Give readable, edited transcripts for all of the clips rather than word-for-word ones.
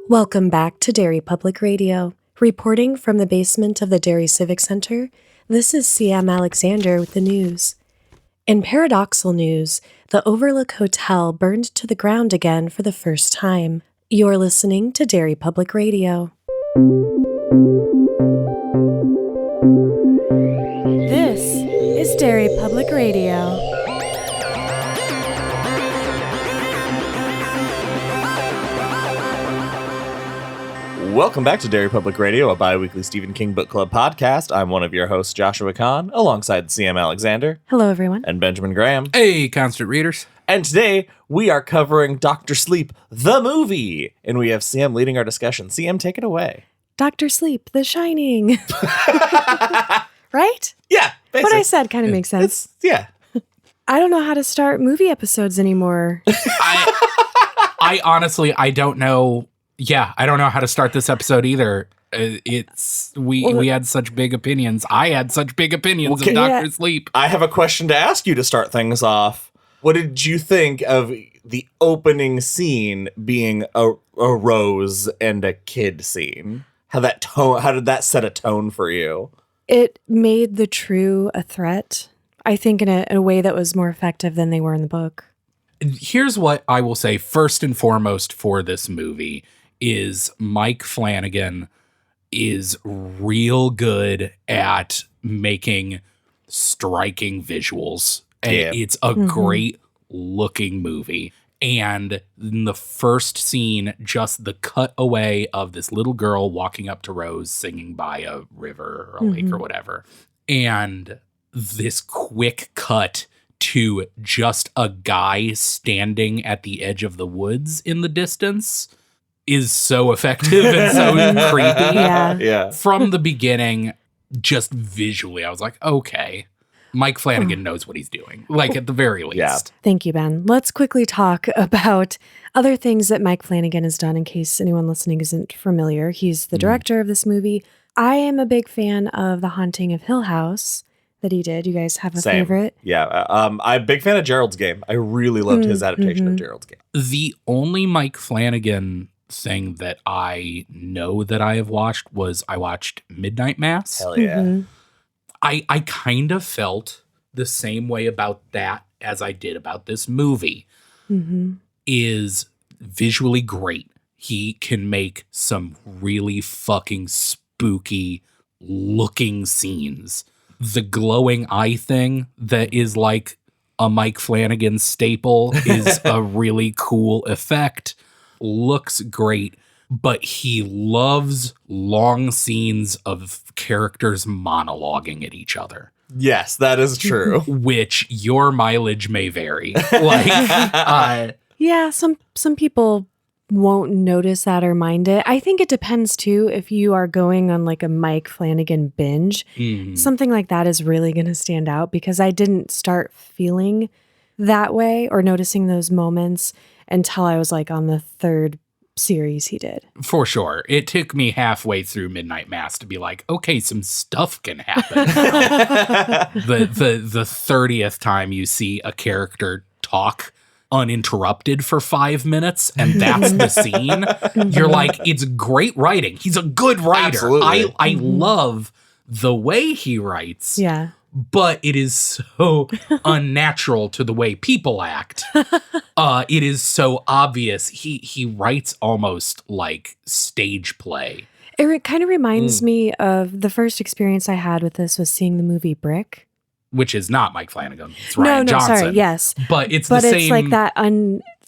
Welcome back to Derry Public Radio. Reporting from the basement of the Derry Civic Center, this is CM Alexander with the news. In paradoxal news, the Overlook Hotel burned to the ground again for the first time. You're listening to Derry Public Radio. This is Derry Public Radio. Welcome back to Derry Public Radio, a bi-weekly Stephen King Book Club podcast. I'm one of your hosts, Joshua Kahn, alongside CM Alexander. Hello, everyone. And Benjamin Graham. Hey, constant readers. And today, we are covering Dr. Sleep, the movie. And we have CM leading our discussion. CM, take it away. Dr. Sleep, The Shining. Right? Yeah, basically. What I said kind of makes sense. Yeah. I don't know how to start movie episodes anymore. I honestly, I don't know. Yeah, I don't know how to start this episode either. We had such big opinions. I had such big opinions of Dr. Sleep. I have a question to ask you to start things off. What did you think of the opening scene being a rose and a kid scene? How did that set a tone for you? It made the true a threat, I think, in a way that was more effective than they were in the book. Here's what I will say first and foremost for this movie is Mike Flanagan is real good at making striking visuals. Yeah. It's a great looking movie. And in the first scene, just the cutaway of this little girl walking up to Rose singing by a river or a lake or whatever. And this quick cut to just a guy standing at the edge of the woods in the distance is so effective and so creepy. Yeah. From the beginning, just visually, I was like, okay, Mike Flanagan knows what he's doing, like at the very least. Yeah. Thank you, Ben. Let's quickly talk about other things that Mike Flanagan has done in case anyone listening isn't familiar. He's the director of this movie. I am a big fan of The Haunting of Hill House that he did. You guys have a favorite? Yeah. I'm a big fan of Gerald's Game. I really loved his adaptation of Gerald's Game. The only Mike Flanagan thing that I know that I have watched was I watched Midnight Mass. Hell yeah. I kind of felt the same way about that as I did about this movie. Is visually great. He can make some really fucking spooky looking scenes. The glowing eye thing that is like a Mike Flanagan staple is a really cool effect. Looks great, but he loves long scenes of characters monologuing at each other. Yes, that is true. Which your mileage may vary. Like, yeah, some people won't notice that or mind it. I think it depends too if you are going on like a Mike Flanagan binge. Something like that is really going to stand out because I didn't start feeling that way or noticing those moments until I was like on the third series he did. For sure. It took me halfway through Midnight Mass to be like, okay, some stuff can happen. the 30th time you see a character talk uninterrupted for 5 minutes and that's the scene, you're like, it's great writing. He's a good writer. Absolutely. I love the way he writes. Yeah. But it is so unnatural to the way people act. It is so obvious. He writes almost like stage play. It kind of reminds me of the first experience I had with this was seeing the movie Brick. Which is not Mike Flanagan. It's Ryan No, Johnson. sorry, yes. But it's the same. It's like that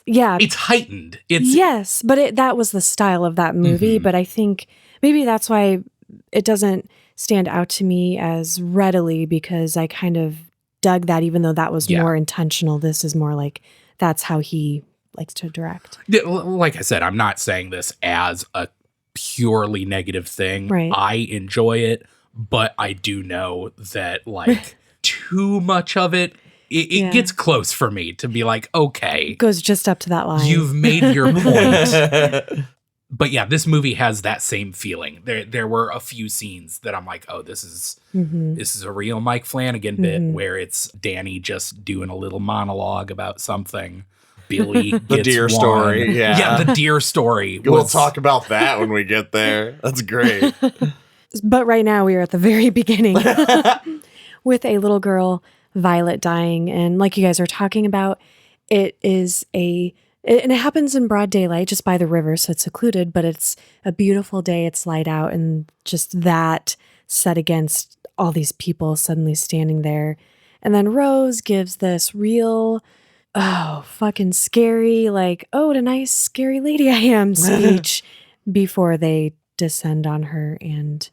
It's heightened. Yes, but that was the style of that movie. But I think maybe that's why it doesn't stand out to me as readily because I kind of dug that even though that was more intentional. This is more like that's how he likes to direct. Like I said, I'm not saying this as a purely negative thing. Right. I enjoy it, but I do know that like too much of it gets close for me to be like, okay. Goes just up to that line. You've made your point. But yeah, this movie has that same feeling. There were a few scenes that I'm like, oh, this is a real Mike Flanagan bit where it's Danny just doing a little monologue about something. Billy The gets deer one. story, yeah. The deer story. We'll talk about that when we get there. That's great. But right now we are at the very beginning with a little girl, Violet, dying. And like you guys are talking about, and it happens in broad daylight just by the river, so it's secluded, but it's a beautiful day. It's light out, and just that set against all these people suddenly standing there. And then Rose gives this real, oh, fucking scary, like, oh, what a nice, scary lady I am speech before they descend on her and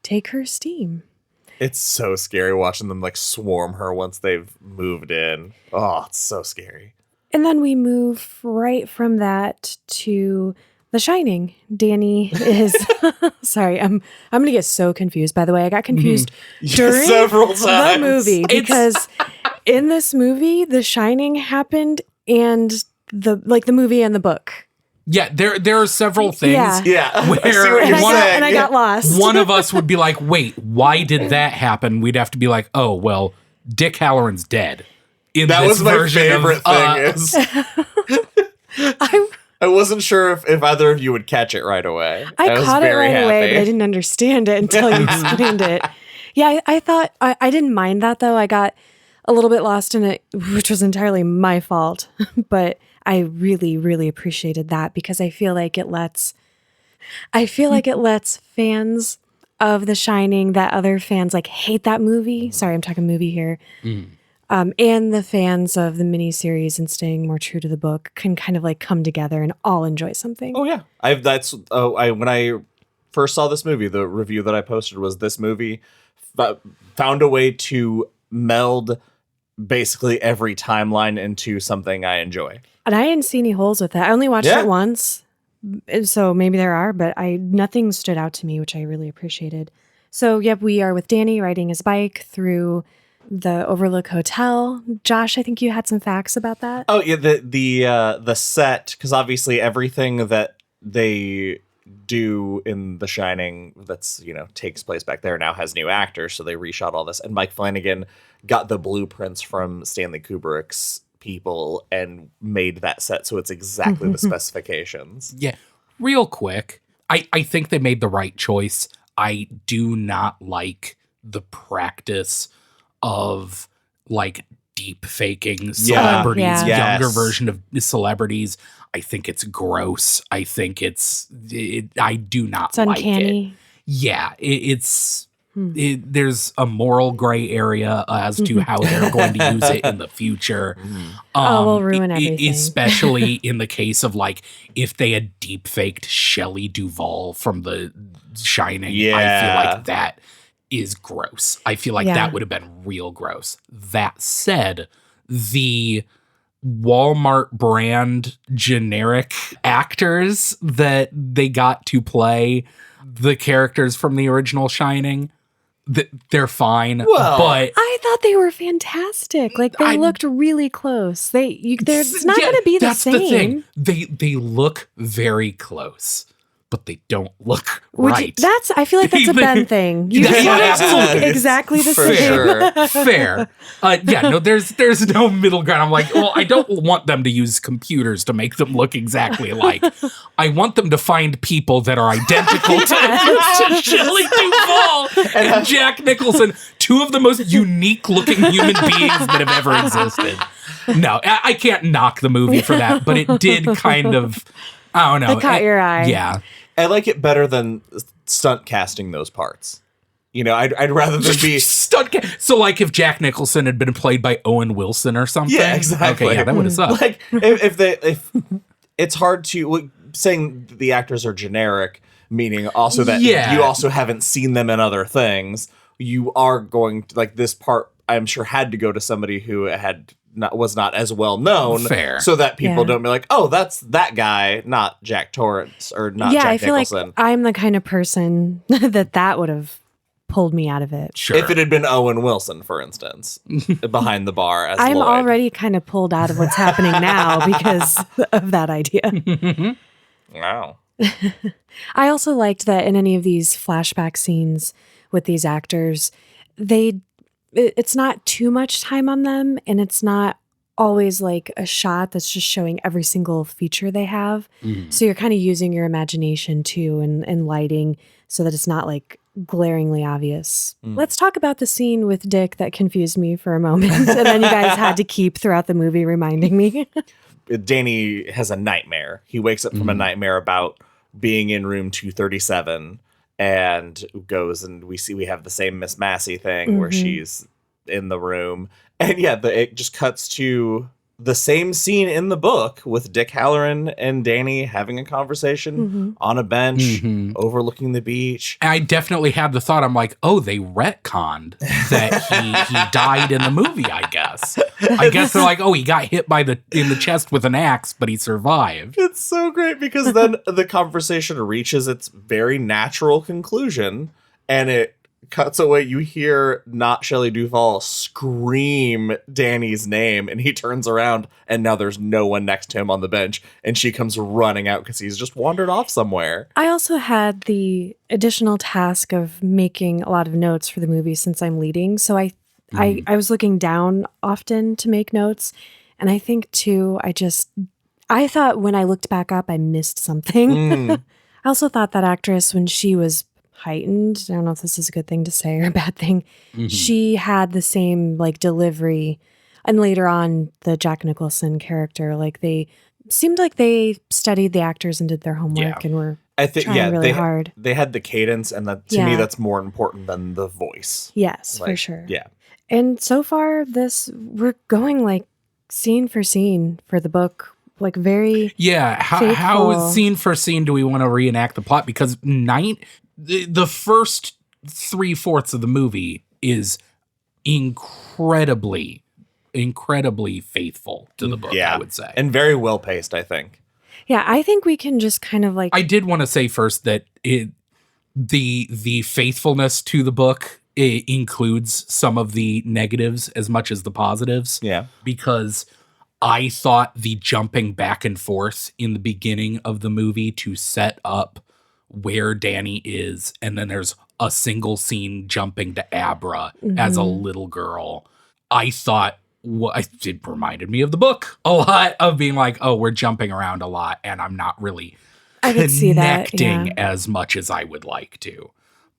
take her steam. It's so scary watching them like swarm her once they've moved in. Oh, it's so scary. And then we move right from that to The Shining. Danny is sorry, I'm gonna get so confused. By the way, I got confused during Several the times. movie because in this movie, The Shining happened, and the movie and the book. Yeah, there are several things. Yeah. I see what Where you're saying. And I got lost. one of us would be like, wait, why did that happen? We'd have to be like, oh, well, Dick Halloran's dead. That was my favorite thing is I wasn't sure if either of you would catch it right away. I was caught it very right away, happy. but I didn't understand it until you explained it. Yeah, I thought I didn't mind that though. I got a little bit lost in it, which was entirely my fault. But I really, really appreciated that because I feel like it lets fans of The Shining that other fans like hate that movie. Sorry, I'm talking movie here. And the fans of the miniseries and staying more true to the book can kind of like come together and all enjoy something. Oh yeah, when I first saw this movie, the review that I posted was this movie found a way to meld basically every timeline into something I enjoy. And I didn't see any holes with that. I only watched Yeah. it once, so maybe there are, but nothing stood out to me, which I really appreciated. So yep, we are with Danny riding his bike through the Overlook Hotel. Josh, I think you had some facts about that. Oh yeah, the set, because obviously everything that they do in The Shining that's takes place back there now has new actors, so they reshot all this. And Mike Flanagan got the blueprints from Stanley Kubrick's people and made that set so it's exactly the specifications. Yeah, real quick, I think they made the right choice. I do not like the practice of like deep faking celebrities, Yeah. younger version of celebrities. I think it's gross. I think I do not It's like uncanny. it. Yeah, there's a moral gray area as to how they're going to use it in the future. We'll ruin everything. Especially in the case of like if they had deep faked Shelley Duvall from The Shining. Yeah. I feel like that is gross. I feel like Yeah. that would have been real gross. That said, the Walmart brand generic actors that they got to play the characters from the original Shining, they're fine. Well, but I thought they were fantastic. Like they looked really close. It's not going to be the that's same. the thing. They look very close, but they don't look right. I feel like that's a Ben thing. You Yeah, want it to look absolutely. exactly the For same. sure. Fair. No, there's no middle ground. I'm like, well, I don't want them to use computers to make them look exactly alike. I want them to find people that are identical to Shelley Duvall and Jack Nicholson, two of the most unique looking human beings that have ever existed. No, I can't knock the movie for that, but it did kind of, I don't know. It caught your eye. Yeah. I like it better than stunt casting those parts. I'd rather them be So, like, if Jack Nicholson had been played by Owen Wilson or something. Yeah, exactly. Okay, yeah, that would have sucked. like if it's hard to saying the actors are generic, meaning also that you also haven't seen them in other things. You are going to like this part. I'm sure had to go to somebody who was not as well known, Fair. so that people don't be like, oh, that's that guy, not Jack Torrance or not Jack I feel Nicholson. like I'm the kind of person that would have pulled me out of it. Sure. If it had been Owen Wilson, for instance, behind the bar as I'm Lloyd. already kind of pulled out of what's happening now because of that idea. Wow. I also liked that in any of these flashback scenes with these actors, it's not too much time on them and it's not always like a shot that's just showing every single feature they have. So you're kind of using your imagination too and lighting so that it's not like glaringly obvious. Let's talk about the scene with Dick that confused me for a moment. And then you guys had to keep throughout the movie reminding me. Danny has a nightmare. He wakes up from a nightmare about being in room 237 and goes, and we have the same Miss Massey thing where she's in the room. And yeah, it just cuts to the same scene in the book with Dick Halloran and Danny having a conversation on a bench overlooking the beach. I definitely had the thought, I'm like, oh, they retconned that he died in the movie, I guess. I guess they're like, oh, he got hit in the chest with an axe, but he survived. It's so great because then the conversation reaches its very natural conclusion and it cuts away. You hear not Shelley Duvall scream Danny's name, and he turns around, and now there's no one next to him on the bench, and she comes running out because he's just wandered off somewhere. I also had the additional task of making a lot of notes for the movie since I'm leading. So I was looking down often to make notes, and I think too, I thought when I looked back up, I missed something. I also thought that actress, when she was heightened, I don't know if this is a good thing to say or a bad thing, she had the same like delivery, and later on the Jack Nicholson character, like they seemed like they studied the actors and did their homework and were trying really hard. They had the cadence, and that to me that's more important than the voice. Yes, for sure. Yeah. And so far we're going like scene for scene for the book. Like very how scene for scene do we want to reenact the plot? Because the first 3/4 of the movie is incredibly faithful to the book, I would say. And very well paced, I think. Yeah, I think we can just kind of like... I did want to say first that the faithfulness to the book includes some of the negatives as much as the positives. Yeah. Because I thought the jumping back and forth in the beginning of the movie to set up where Danny is, and then there's a single scene jumping to Abra as a little girl. I thought it reminded me of the book a lot, of being like, oh, we're jumping around a lot, and I'm not really connecting as much as I would like to.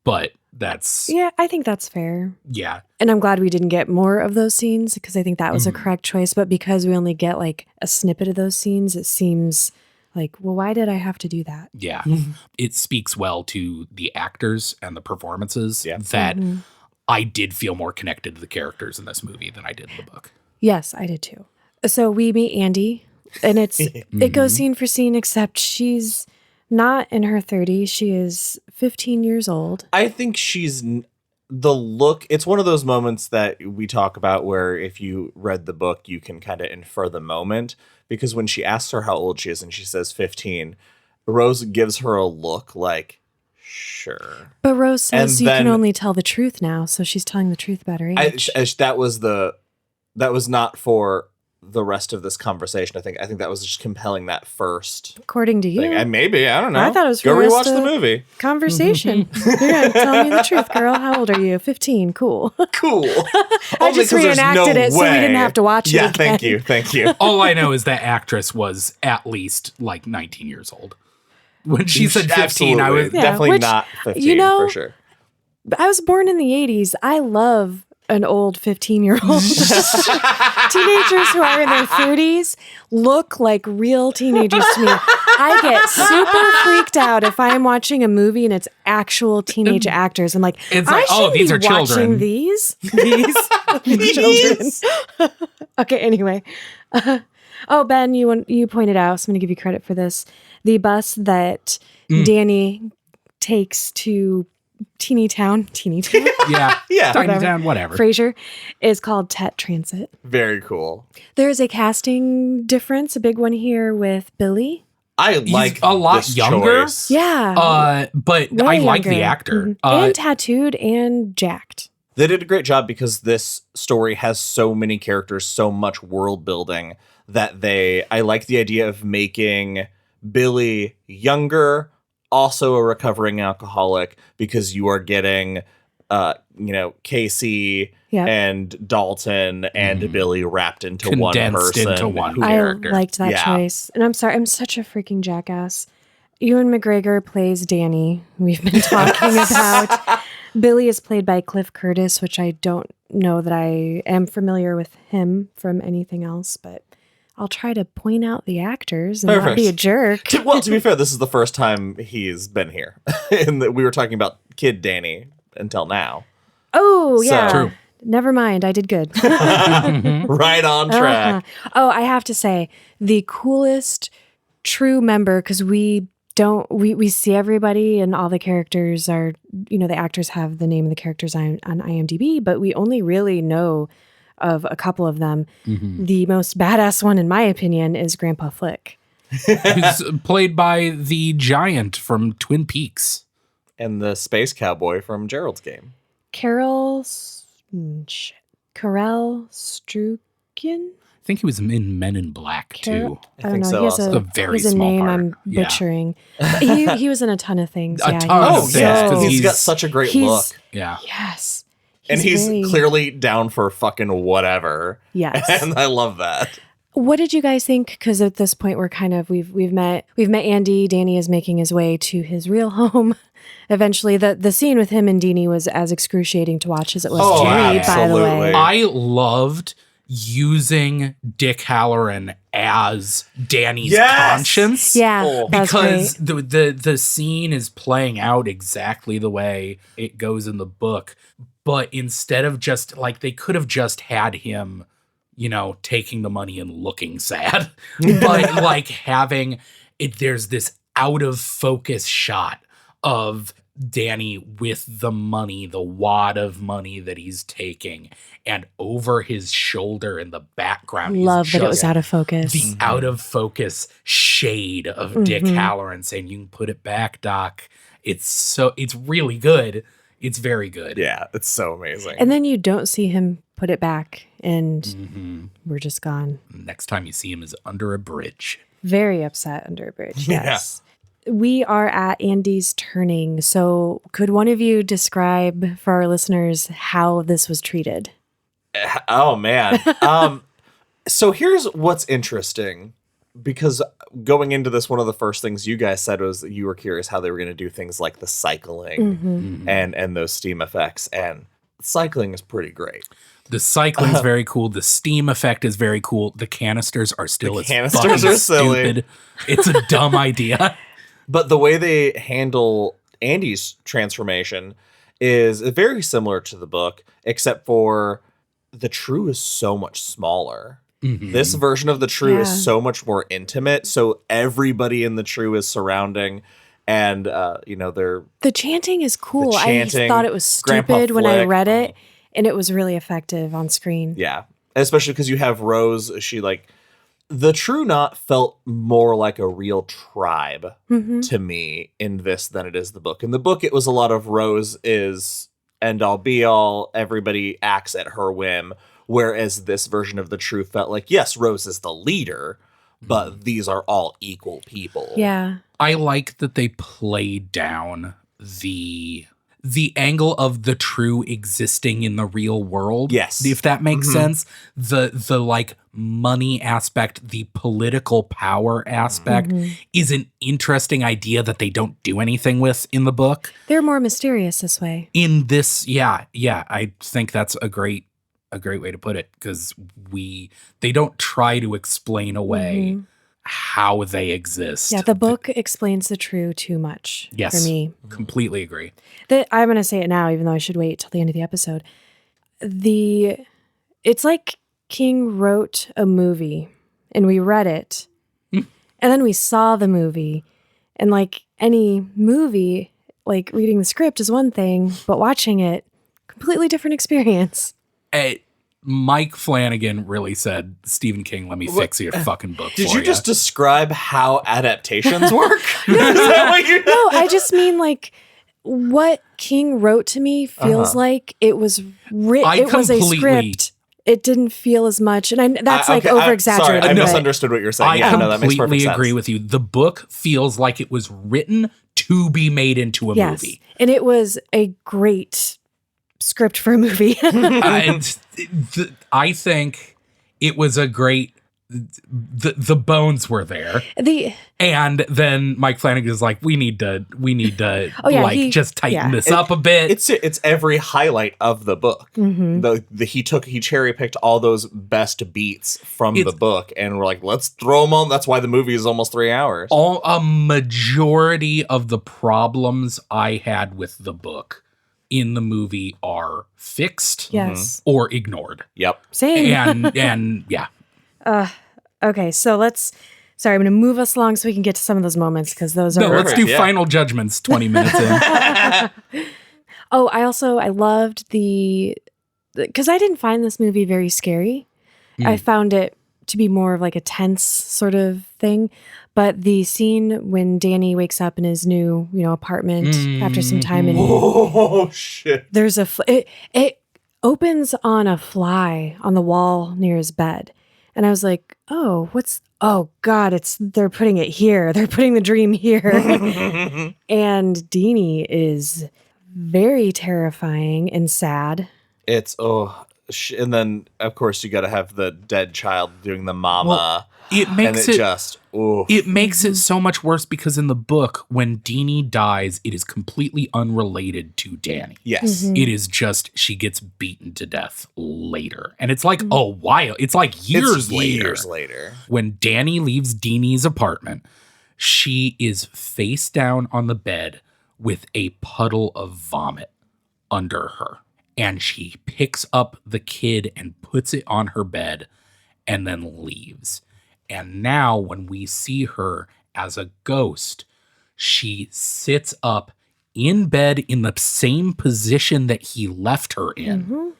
But that's... Yeah, I think that's fair. Yeah. And I'm glad we didn't get more of those scenes, because I think that was a correct choice. But because we only get like a snippet of those scenes, it seems like, well, why did I have to do that? Yeah. It speaks well to the actors and the performances that I did feel more connected to the characters in this movie than I did in the book. Yes, I did too. So we meet Andy, and it goes scene for scene, except she's not in her 30s. She is 15 years old. I think she's the look. It's one of those moments that we talk about where if you read the book, you can kind of infer the moment, because when she asks her how old she is and she says 15, Rose gives her a look like, sure. But Rose says you can only tell the truth now, so she's telling the truth about her age. That was not for the rest of this conversation. I think that was just compelling that first. According to you. Thing. And maybe, I don't know. I thought it was for Go rewatch the movie. Conversation. Yeah, tell me the truth, girl. How old are you? 15. Cool. Cool. I just reenacted it so we didn't have to watch it again. Thank you. All I know is that actress was at least like 19 years old. When she said 15, I was definitely not 15 for sure. I was born in the 80s. I love an old 15-year-old. Teenagers who are in their 30s look like real teenagers to me. I get super freaked out if I am watching a movie and it's actual teenage actors. I'm like, it's like, oh, these are children. These children. Okay, anyway. Ben, you pointed out, so I'm going to give you credit for this. The bus that Danny takes to Teeny Town. Yeah. Tiny Town, whatever. Frasier is called Tet Transit. Very cool. There's a casting difference, a big one here with Billy. He's a lot younger. Choice. Yeah. But way I like younger. the actor. And tattooed and jacked. They did a great job because this story has so many characters, so much world building that I like the idea of making Billy younger, also a recovering alcoholic, because you are getting, Casey and Dalton and Billy wrapped into one Condensed person. into one I character. liked that choice. And I'm sorry, I'm such a freaking jackass. Ewan McGregor plays Danny. We've been talking about. Billy is played by Cliff Curtis, which I don't know that I am familiar with him from anything else, but I'll try to point out the actors and not be a jerk. Well, to be fair, this is the first time he's been here. We were talking about Kid Danny until now. Oh, yeah. True. Never mind. I did good. Right on track. Oh, I have to say, the coolest true member, because we see everybody and all the characters are, the actors have the name of the characters on IMDb, but we only really know of a couple of them. The most badass one, in my opinion, is Grandpa Flick. Who's played by the giant from Twin Peaks. And the space cowboy from Gerald's Game. Carell Strucken? I think he was in Men in Black, too. I think so. He has a very he has a small name part. I'm butchering. He was in a ton of things. A ton of things, because 'cause he's got such a great look. Yeah. Yes. And he's clearly down for fucking whatever. Yes. And I love that. What did you guys think? Because at this point we've met Andy. Danny is making his way to his real home. Eventually, the scene with him and Deanie was as excruciating to watch as it was to read, by the way. I loved using Dick Halloran as Danny's conscience. Yeah, because the scene is playing out exactly the way it goes in the book. But instead of just they could have just had him, taking the money and looking sad. But having it, there's this out of focus shot of Danny with the money, the wad of money that he's taking, and over his shoulder in the background. Love that it was out of focus. The out of focus shade of Dick Halloran saying, "You can put it back, Doc." It's really good. It's very good. Yeah, it's so amazing. And then you don't see him put it back, and we're just gone. Next time you see him is under a bridge. Very upset under a bridge. Yes. We are at Andy's turning. So could one of you describe for our listeners how this was treated? Oh, man. So here's what's interesting. Because going into this, one of the first things you guys said was that you were curious how they were going to do things like the cycling and those steam effects. And cycling is pretty great. The cycling is very cool. The steam effect is very cool. The canisters are still canisters are silly. Stupid. It's a dumb idea. But the way they handle Andy's transformation is very similar to the book, except for the True is so much smaller. This version of the True is so much more intimate. So everybody in the True is surrounding, and they're the chanting is cool. I thought it was stupid when I read it, and it was really effective on screen. Yeah, especially because you have Rose. The True Knot felt more like a real tribe to me in this than it is the book. In the book, it was a lot of Rose is end all be all. Everybody acts at her whim. Whereas this version of the True felt like, yes, Rose is the leader, but these are all equal people. Yeah. I like that they played down the angle of the True existing in the real world. Yes. If that makes sense. The money aspect, the political power aspect is an interesting idea that they don't do anything with in the book. They're more mysterious this way. In this, yeah, I think that's a great way to put it, because they don't try to explain away how they exist. Yeah, the book explains the True too much for me. Completely agree. I'm going to say it now, even though I should wait till the end of the episode. It's like King wrote a movie and we read it and then we saw the movie, and like any movie, like reading the script is one thing, but watching it, completely different experience. Mike Flanagan really said, Stephen King, let me fix your fucking book Did for you just describe how adaptations work? No, I just mean what King wrote to me feels like it was written. It was a script. It didn't feel as much, and that's over exaggerated. Sorry, I misunderstood what you're saying. I that makes perfect completely sense. agree with you. The book feels like it was written to be made into a movie. And it was a great script for a movie. I think it was a great. The bones were there, and then Mike Flanagan is like, we need to just tighten this up a bit. It's every highlight of the book. He cherry picked all those best beats from the book, and we're like, let's throw them on. That's why the movie is almost 3 hours. A majority of the problems I had with the book in the movie are fixed, or ignored. Yep, same. and yeah. Okay, so I'm going to move us along so we can get to some of those moments because those are. No, let's do final judgments 20 minutes in. Oh, I loved because I didn't find this movie very scary. I found it to be more of like a tense sort of thing. But the scene when Danny wakes up in his new, apartment after some time and oh shit, there's it opens on a fly on the wall near his bed. And I was like, oh God, they're putting it here. They're putting the dream here. And Deanie is very terrifying and sad. It's, and then of course you got to have the dead child doing the mama. Well, it makes it so much worse because in the book, when Deanie dies, it is completely unrelated to Danny. Yes. It is just she gets beaten to death later. And it's like a while. It's like years later. When Danny leaves Deanie's apartment, she is face down on the bed with a puddle of vomit under her. And she picks up the kid and puts it on her bed and then leaves. And now when we see her as a ghost, she sits up in bed in the same position that he left her in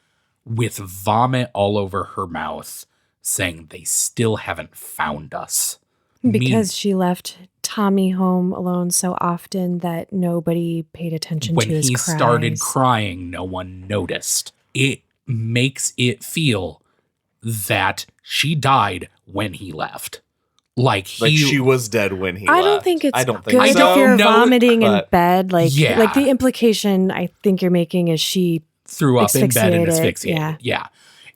with vomit all over her mouth, saying they still haven't found us. Because she left Tommy home alone so often that nobody paid attention to his cries. When he started crying, no one noticed. It makes it feel that she died when he left. Like she was dead when he left. I don't think it's good so. if you're vomiting in bed. Like the implication I think you're making is she threw up in bed and asphyxiated. Yeah.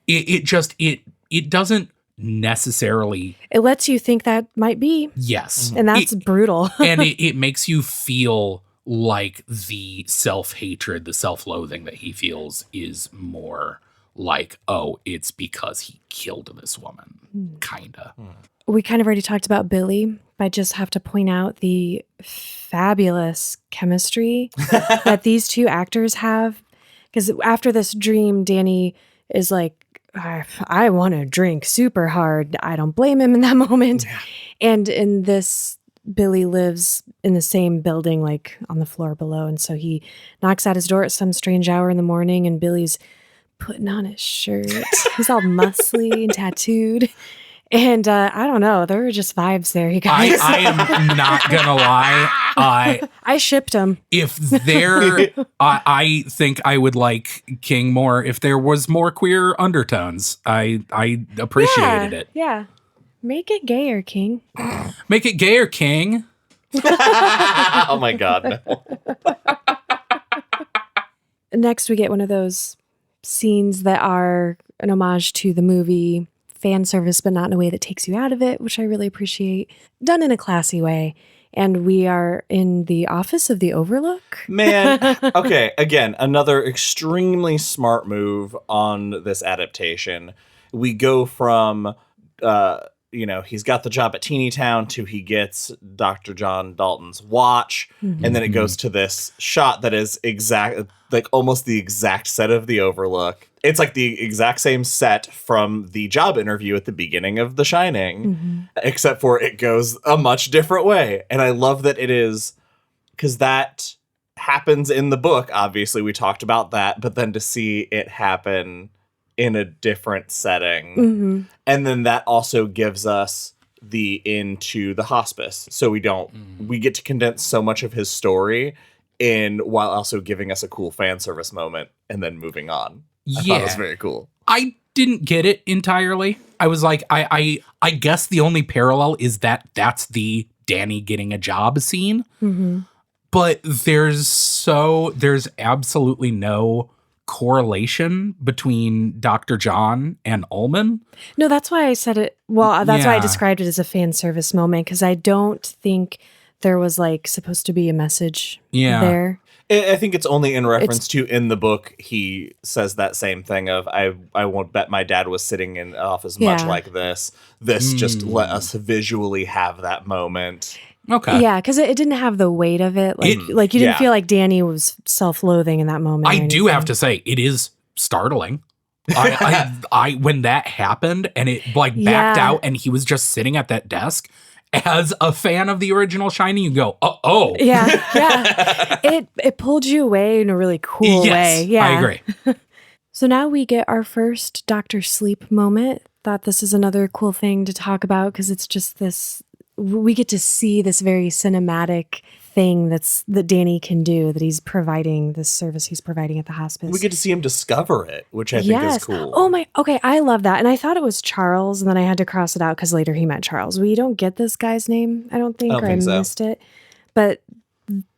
It doesn't necessarily. It lets you think that might be. Yes. And that's brutal. And it makes you feel like the self-hatred, the self-loathing that he feels is more like, oh, it's because he killed this woman. Kinda. We kind of already talked about Billy. I just have to point out the fabulous chemistry that these two actors have. Because after this dream, Danny is like, I want to drink super hard. I don't blame him in that moment. Yeah. And in this, Billy lives in the same building, like on the floor below. And so he knocks at his door at some strange hour in the morning, and Billy's putting on his shirt. He's all muscly and tattooed. And I don't know. There were just vibes there, you guys. I am not going to lie. I shipped him. If there, I think I would like King more if there was more queer undertones. I appreciated it. Yeah. Make it gayer, King. Make it gayer, King. Oh my God. No. Next, we get one of those scenes that are an homage to the movie, fan service, but not in a way that takes you out of it, which I really appreciate. Done in a classy way. And we are in the office of the Overlook. Man, okay, again, another extremely smart move on this adaptation. We go from, he's got the job at Teeny Town to he gets Dr. John Dalton's watch. Mm-hmm. And then it goes to this shot that is almost the exact set of the Overlook. It's like the exact same set from the job interview at the beginning of The Shining, except for it goes a much different way. And I love that it is, because that happens in the book. Obviously, we talked about that, but then to see it happen in a different setting. And then that also gives us the into the hospice. So we get to condense so much of his story in while also giving us a cool fan service moment and then moving on. I thought it was very cool. I didn't get it entirely. I was like, I guess the only parallel is that that's the Danny getting a job scene. But there's absolutely no correlation between Dr. John and Ullman. No, that's why I said it. Well, that's why I Yeah. described it as a fan service moment, because I don't think there was like supposed to be a message there. I think it's only in reference to in the book, he says that same thing of, I won't bet my dad was sitting in an office much like this. This just let us visually have that moment. Okay. Yeah, because it didn't have the weight of it. Like you didn't feel like Danny was self-loathing in that moment. I do have to say, it is startling. I when that happened and it like backed out and he was just sitting at that desk, as a fan of the original Shining, you go, oh. Yeah. It pulled you away in a really cool way. Yeah. I agree. So now we get our first Dr. Sleep moment. Thought this is another cool thing to talk about because it's just this, we get to see this very cinematic thing that Danny can do, that he's providing, this service he's providing at the hospice. We get to see him discover it, which I think is cool. Oh my, okay, I love that. And I thought it was Charles, and then I had to cross it out because later he met Charles. We don't get this guy's name, I don't think, I missed it. But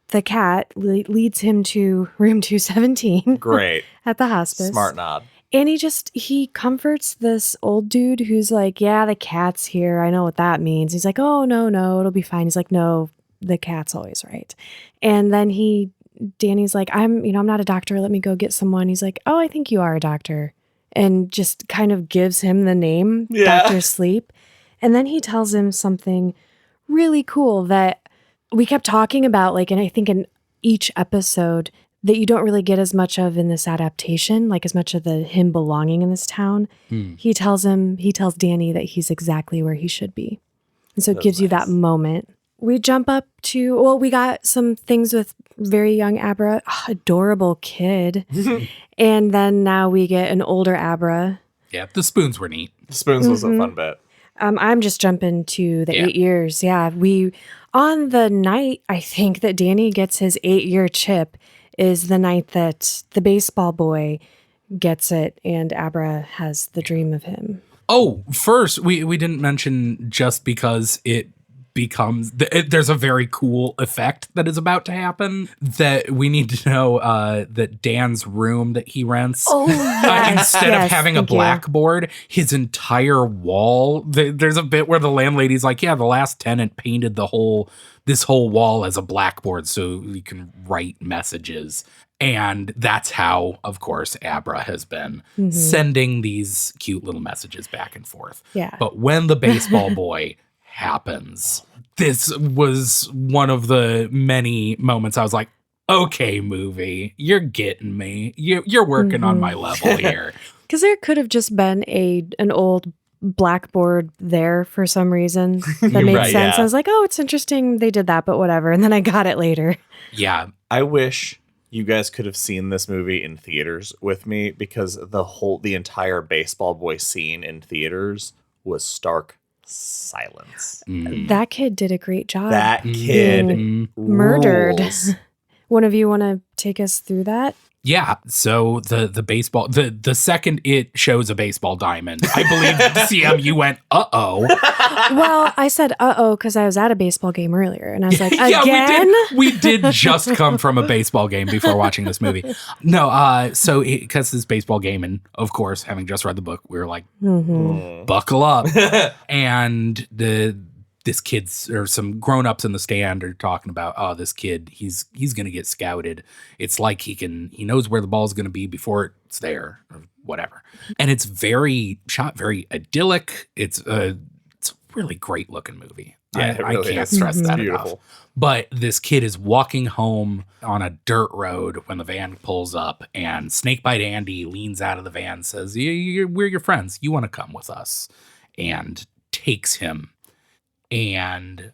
the cat leads him to room 217. Great. At the hospice. Smart nod. And he comforts this old dude who's like, yeah, the cat's here. I know what that means. He's like, oh, no, it'll be fine. He's like, no, the cat's always right. And then Danny's like, I'm not a doctor. Let me go get someone. He's like, oh, I think you are a doctor. And just kind of gives him the name, Dr. Sleep. And then he tells him something really cool that we kept talking about, like, and I think in each episode that you don't really get as much of in this adaptation, like as much of him belonging in this town. He tells Danny that he's exactly where he should be. And so it gives you that moment. We jump up to, we got some things with very young Abra, adorable kid. And then now we get an older Abra. Yeah, the spoons were neat. The spoons was a fun bit. I'm just jumping to the 8 years. Yeah, on the night, I think, that Danny gets his 8-year chip is the night that the baseball boy gets it and Abra has the dream of him. Oh, first, we didn't mention, just because it becomes, there's a very cool effect that is about to happen, that we need to know that Dan's room that he rents, instead of having a blackboard, his entire wall, there's a bit where the landlady's like, yeah, the last tenant painted this whole wall as a blackboard so you can write messages. And that's how, of course, Abra has been sending these cute little messages back and forth. Yeah. But when the baseball boy happens, this was one of the many moments I was like, okay, movie, you're getting me. You're working on my level here. Because there could have just been an old blackboard there for some reason that made sense. I was like, oh, it's interesting they did that, but whatever. And then I got it later. Yeah. I wish you guys could have seen this movie in theaters with me, because the entire baseball boy scene in theaters was stark silence. That kid did a great job. That kid murdered. rules. One of you want to take us through that? Yeah, so the baseball, the second it shows a baseball diamond, I believe CM, you went, uh-oh. Well, I said uh-oh because I was at a baseball game earlier, and I was like, yeah, again? we did just come from a baseball game before watching this movie. No, so because this baseball game, and of course, having just read the book, we were like, buckle up. And this kid's, or some grown-ups in the stand are talking about, oh, this kid, he's going to get scouted. It's like he knows where the ball's going to be before it's there, or whatever. And it's very idyllic. It's a really great looking movie. Yeah, I can't stress that beautiful enough. But this kid is walking home on a dirt road when the van pulls up, and Snakebite Andy leans out of the van and says, we're your friends. You want to come with us? And takes him. And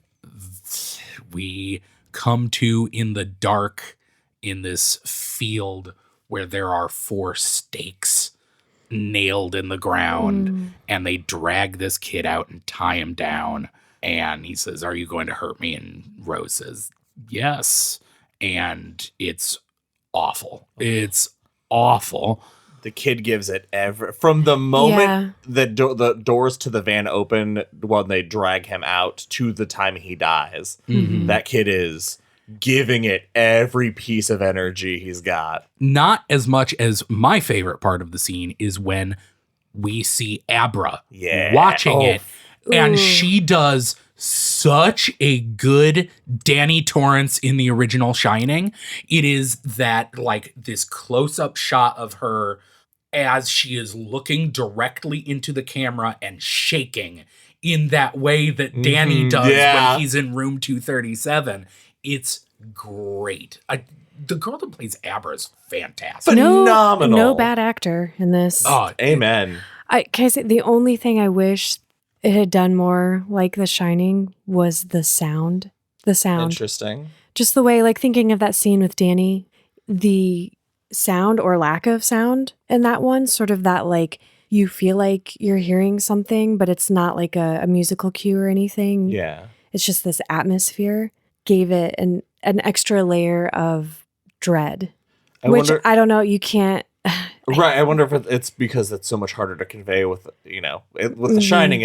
we come to, in the dark, in this field where there are 4 stakes nailed in the ground, and they drag this kid out and tie him down. And he says, are you going to hurt me? And Rose says, yes. And it's awful. It's awful. The kid gives it from the moment the doors to the van open when they drag him out to the time he dies. That kid is giving it every piece of energy he's got. Not as much as my favorite part of the scene is when we see Abra watching it, and she does such a good Danny Torrance in the original Shining. It is that like this close-up shot of her as she is looking directly into the camera and shaking in that way that Danny does when he's in room 237. It's great. The girl that plays Abra is fantastic. Phenomenal. No bad actor in this. Oh, amen. Can I say the only thing I wish it had done more like The Shining was the sound. The sound. Interesting. Just the way, like thinking of that scene with Danny, the sound or lack of sound in that one, sort of that like you feel like you're hearing something, but it's not like a musical cue or anything. Yeah. It's just this atmosphere gave it an extra layer of dread, I don't know. You can't. Right. I wonder if it's because it's so much harder to convey with, with The Shining,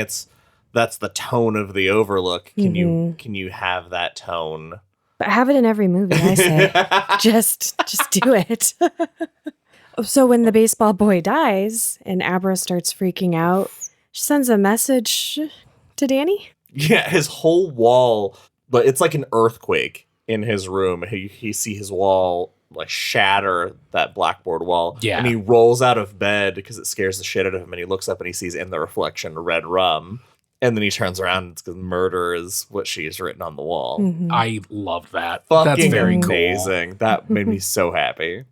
that's the tone of the Overlook. Can you have that tone? But have it in every movie, I say. just do it. So when the baseball boy dies and Abra starts freaking out, she sends a message to Danny. Yeah, his whole wall, but it's like an earthquake in his room. He see his wall like shatter, that blackboard wall. Yeah. And he rolls out of bed because it scares the shit out of him, and he looks up and he sees in the reflection red rum. And then he turns around and it's because murder is what she's written on the wall. Mm-hmm. I love that. Fucking That's very amazing. cool. That made me so happy.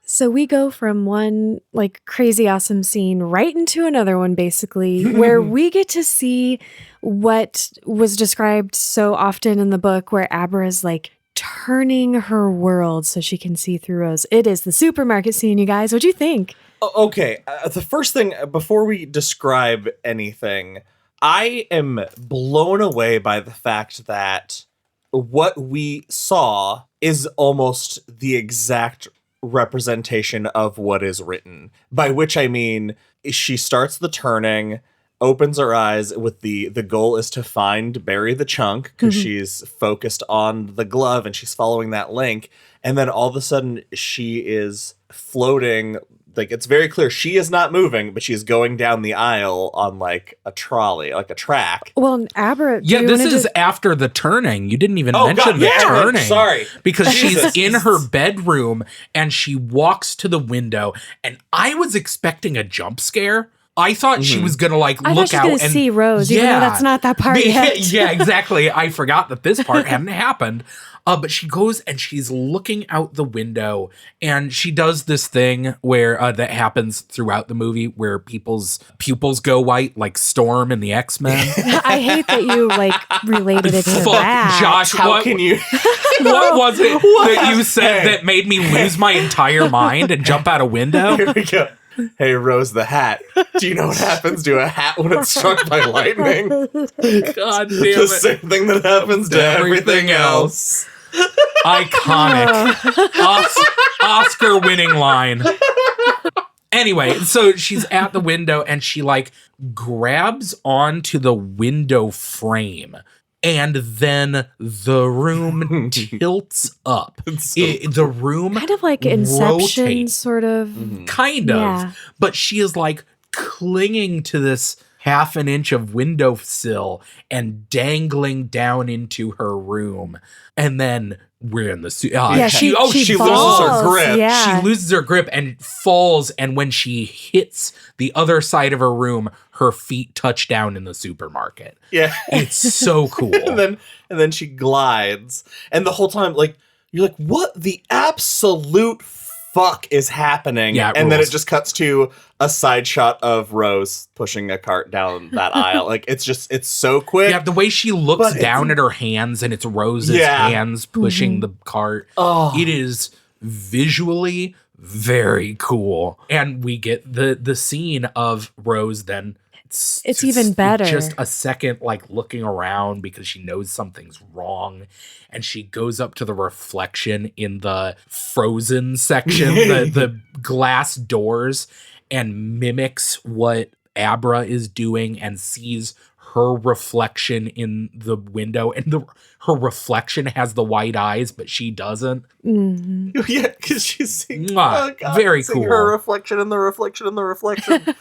So we go from one like crazy awesome scene right into another one, basically, where we get to see what was described so often in the book, where Abra is like turning her world so she can see through Rose. It is the supermarket scene, you guys. What'd you think? Okay, the first thing, before we describe anything, I am blown away by the fact that what we saw is almost the exact representation of what is written. By which I mean, she starts the turning, opens her eyes with the goal is to bury the chunk, because she's focused on the glove and she's following that link. And then all of a sudden she is floating. Like, it's very clear she is not moving, but she's going down the aisle on like a trolley, like a track. Well, Abra, this is after the turning. You didn't even mention the turning. Sorry. Because she's in her bedroom and she walks to the window, and I was expecting a jump scare. I thought she was gonna like look out and see Rose, even though that's not that part yet. Yeah, exactly. I forgot that this part hadn't happened. But she goes and she's looking out the window, and she does this thing where that happens throughout the movie, where people's pupils go white, like Storm in the X-Men. I hate that you like related it to that. Josh, How can you? What was it that you said that made me lose my entire mind and jump out a window? Here we go. Hey, Rose the hat. Do you know what happens to a hat when it's struck by lightning? God damn The it. same thing that happens to everything else. Iconic. Oscar-winning line. Anyway, so she's at the window and she like grabs onto the window frame, and then the room tilts up. The room kind of like Inception, rotates. sort of. Kind of. Yeah. But she is like clinging to this half an inch of windowsill and dangling down into her room. And then we're in the she loses her falls. grip. Yeah. She loses her grip and falls, and when she hits the other side of her room, her feet touch down in the supermarket. Yeah. It's so cool. and then she glides. And the whole time, like, you're like, what the absolute fuck is happening? Yeah, and then rules. it just cuts to a side shot of Rose pushing a cart down that aisle. Like, it's so quick. Yeah, the way she looks But down at her hands, and it's Rose's hands pushing the cart. Oh. It is visually very cool. And we get the scene of Rose then. It's even better. Just a second, like looking around because she knows something's wrong. And she goes up to the reflection in the frozen section, the glass doors, and mimics what Abra is doing and sees her reflection in the window, and her reflection has the white eyes, but she doesn't. Mm-hmm. Yeah, because she's seeing, very seeing cool. her reflection in the reflection in the reflection.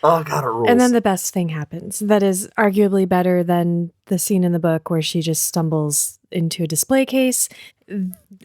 Oh, God, it rules. And then the best thing happens. That is arguably better than the scene in the book where she just stumbles into a display case.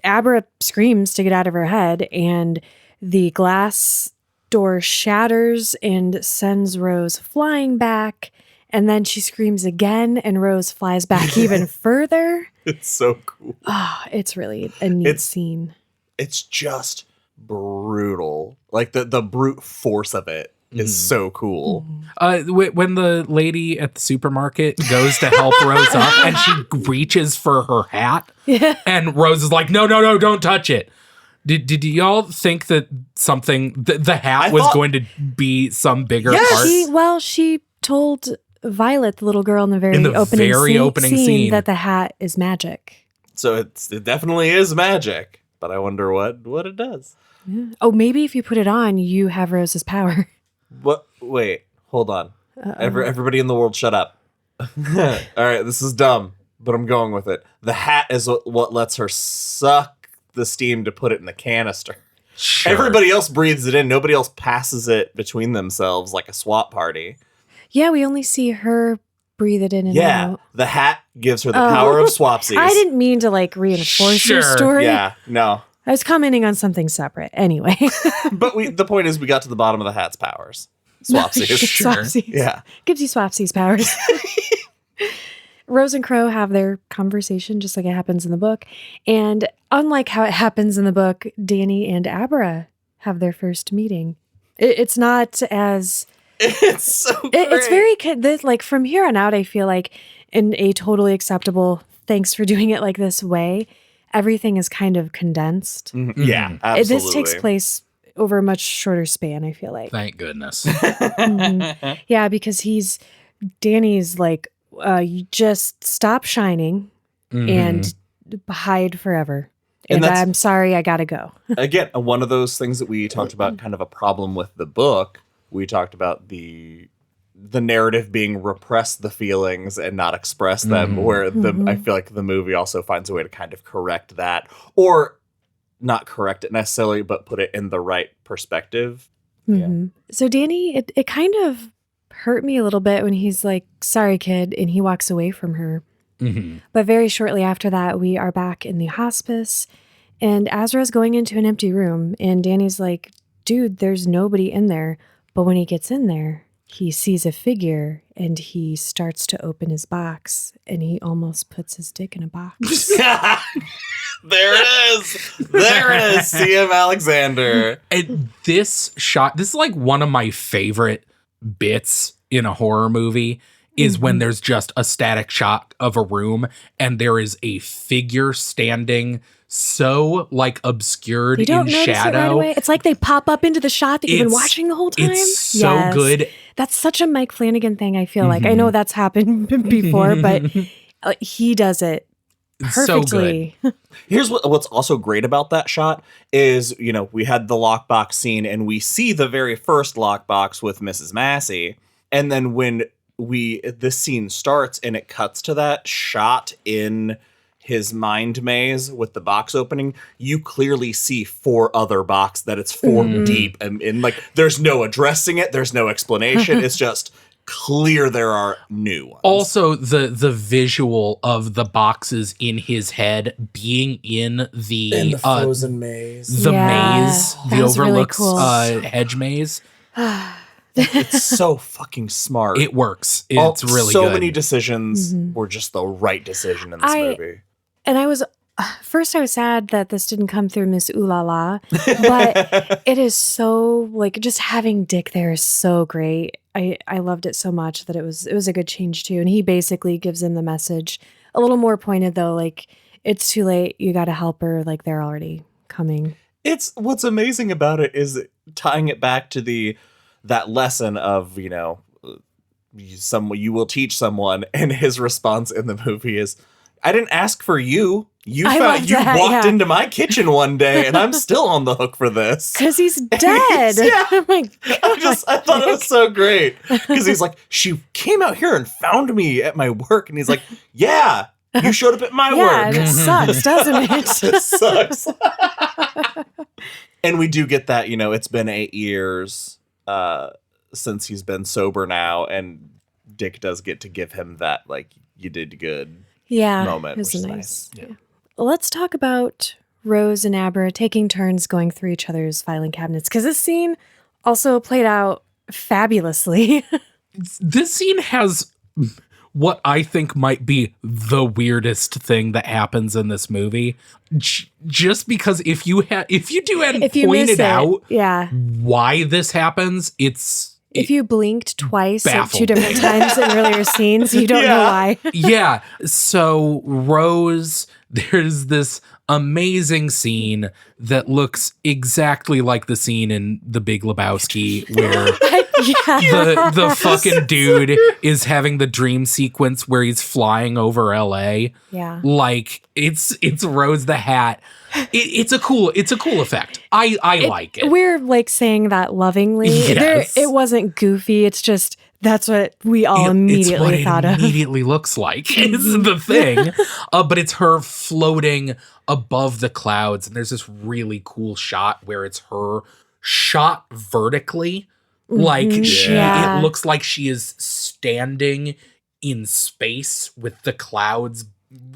Abra screams to get out of her head, and the glass door shatters and sends Rose flying back. And then she screams again, and Rose flies back even further. It's so cool. Oh, it's really a neat scene. It's just brutal. Like the brute force of it is so cool. When the lady at the supermarket goes to help Rose up and she reaches for her hat, and Rose is like, no, don't touch it. Did y'all think that something, the hat was going to be some bigger part? She told Violet, the little girl in the very opening scene, that the hat is magic. So it definitely is magic, but I wonder what it does. Yeah. Oh, maybe if you put it on, you have Rose's power. What? Wait, hold on. Everybody in the world, shut up. All right, this is dumb, but I'm going with it. The hat is what lets her suck the steam to put it in the canister. Sure. Everybody else breathes it in. Nobody else passes it between themselves like a swap party. Yeah, we only see her breathe it in and out. The hat gives her the power of swapsies. I didn't mean to reinforce your story. Yeah, no. I was commenting on something separate. Anyway. But the point is we got to the bottom of the hat's powers. Swapsies. Swapsies. Yeah. Gives you swapsies powers. Rose and Crow have their conversation just like it happens in the book. And unlike how it happens in the book, Danny and Abra have their first meeting. It's not as... It's so great. It's very... from here on out, I feel like in a totally acceptable, thanks for doing it like this way, everything is kind of condensed. Mm-hmm. Yeah, absolutely. This takes place over a much shorter span, I feel like. Thank goodness. Mm-hmm. Yeah, because Danny's like, you just stop shining and hide forever. And I'm sorry, I gotta go. Again, one of those things that we talked about, kind of a problem with the book. We talked about the narrative being repress the feelings and not express them, where I feel like the movie also finds a way to kind of correct that, or not correct it necessarily, but put it in the right perspective. Mm-hmm. Yeah. So Danny, it kind of hurt me a little bit when he's like, sorry, kid, and he walks away from her. Mm-hmm. But very shortly after that, we are back in the hospice, and Azra's going into an empty room, and Danny's like, dude, there's nobody in there. But when he gets in there, he sees a figure, and he starts to open his box, and he almost puts his dick in a box. There it is. There it is. C.M. Alexander. And this shot, this is like one of my favorite bits in a horror movie, is when there's just a static shot of a room and there is a figure standing so obscured in shadow. It right away. It's like they pop up into the shot that you've been watching the whole time. It's so good. That's such a Mike Flanagan thing, I feel like. I know that's happened before, but he does it perfectly. So good. Here's what's also great about that shot is, we had the lockbox scene and we see the very first lockbox with Mrs. Massey. And then when this scene starts and it cuts to that shot in his mind maze with the box opening, you clearly see 4 other boxes that it's 4 deep, and there's no addressing it, there's no explanation. It's just clear there are new ones. Also, the visual of the boxes in his head being in the frozen maze, the maze, the overlooks really cool. Hedge maze. It's so fucking smart. It works. It's really so good. many decisions were just the right decision in this movie. And I was sad that this didn't come through Miss Ooh La La, but it is so just having Dick there is so great. I loved it so much that it was a good change too. And he basically gives him the message a little more pointed though, it's too late. You got to help her. They're already coming. It's what's amazing about it is tying it back to that lesson of, you will teach someone, and his response in the movie is, I didn't ask for you. You I love you that, walked yeah. into my kitchen one day, and I'm still on the hook for this. Because he's dead. Yeah. Oh my God. I thought it was so great because he's like, she came out here and found me at my work, and he's like, yeah, you showed up at my Yeah, work. and it sucks, doesn't it? It sucks. And we do get that, it's been 8 years since he's been sober now, and Dick does get to give him that, like, you did good moment, it was which is nice. nice. Yeah. Let's talk about Rose and Abra taking turns going through each other's filing cabinets, because this scene also played out fabulously. This scene has what I think might be the weirdest thing that happens in this movie. Just because if you hadn't pointed out why this happens, if you blinked twice at baffled. 2 different times in earlier scenes, you don't know why. Yeah. So Rose, there's this amazing scene that looks exactly like the scene in The Big Lebowski where the fucking dude is having the dream sequence where he's flying over LA. Yeah. Like it's Rose the Hat. It's a cool effect. I like it. We're like saying that lovingly. Yes. It wasn't goofy. It's just that's what we all immediately thought of. of. Immediately looks like is the thing. But it's her floating above the clouds, and there's this really cool shot where it's her shot vertically. Like it looks like she is standing in space with the clouds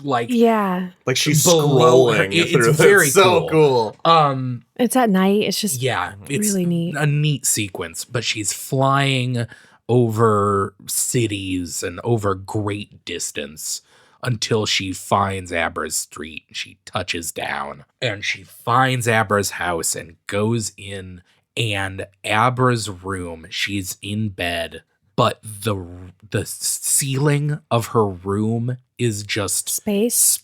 like she's below her. scrolling. It's very so cool. It's at night. It's just it's really neat. A neat sequence, but she's flying over cities and over great distance until she finds Abra's street. She touches down and she finds Abra's house and goes in, and Abra's room, she's in bed, but the ceiling of her room is just space.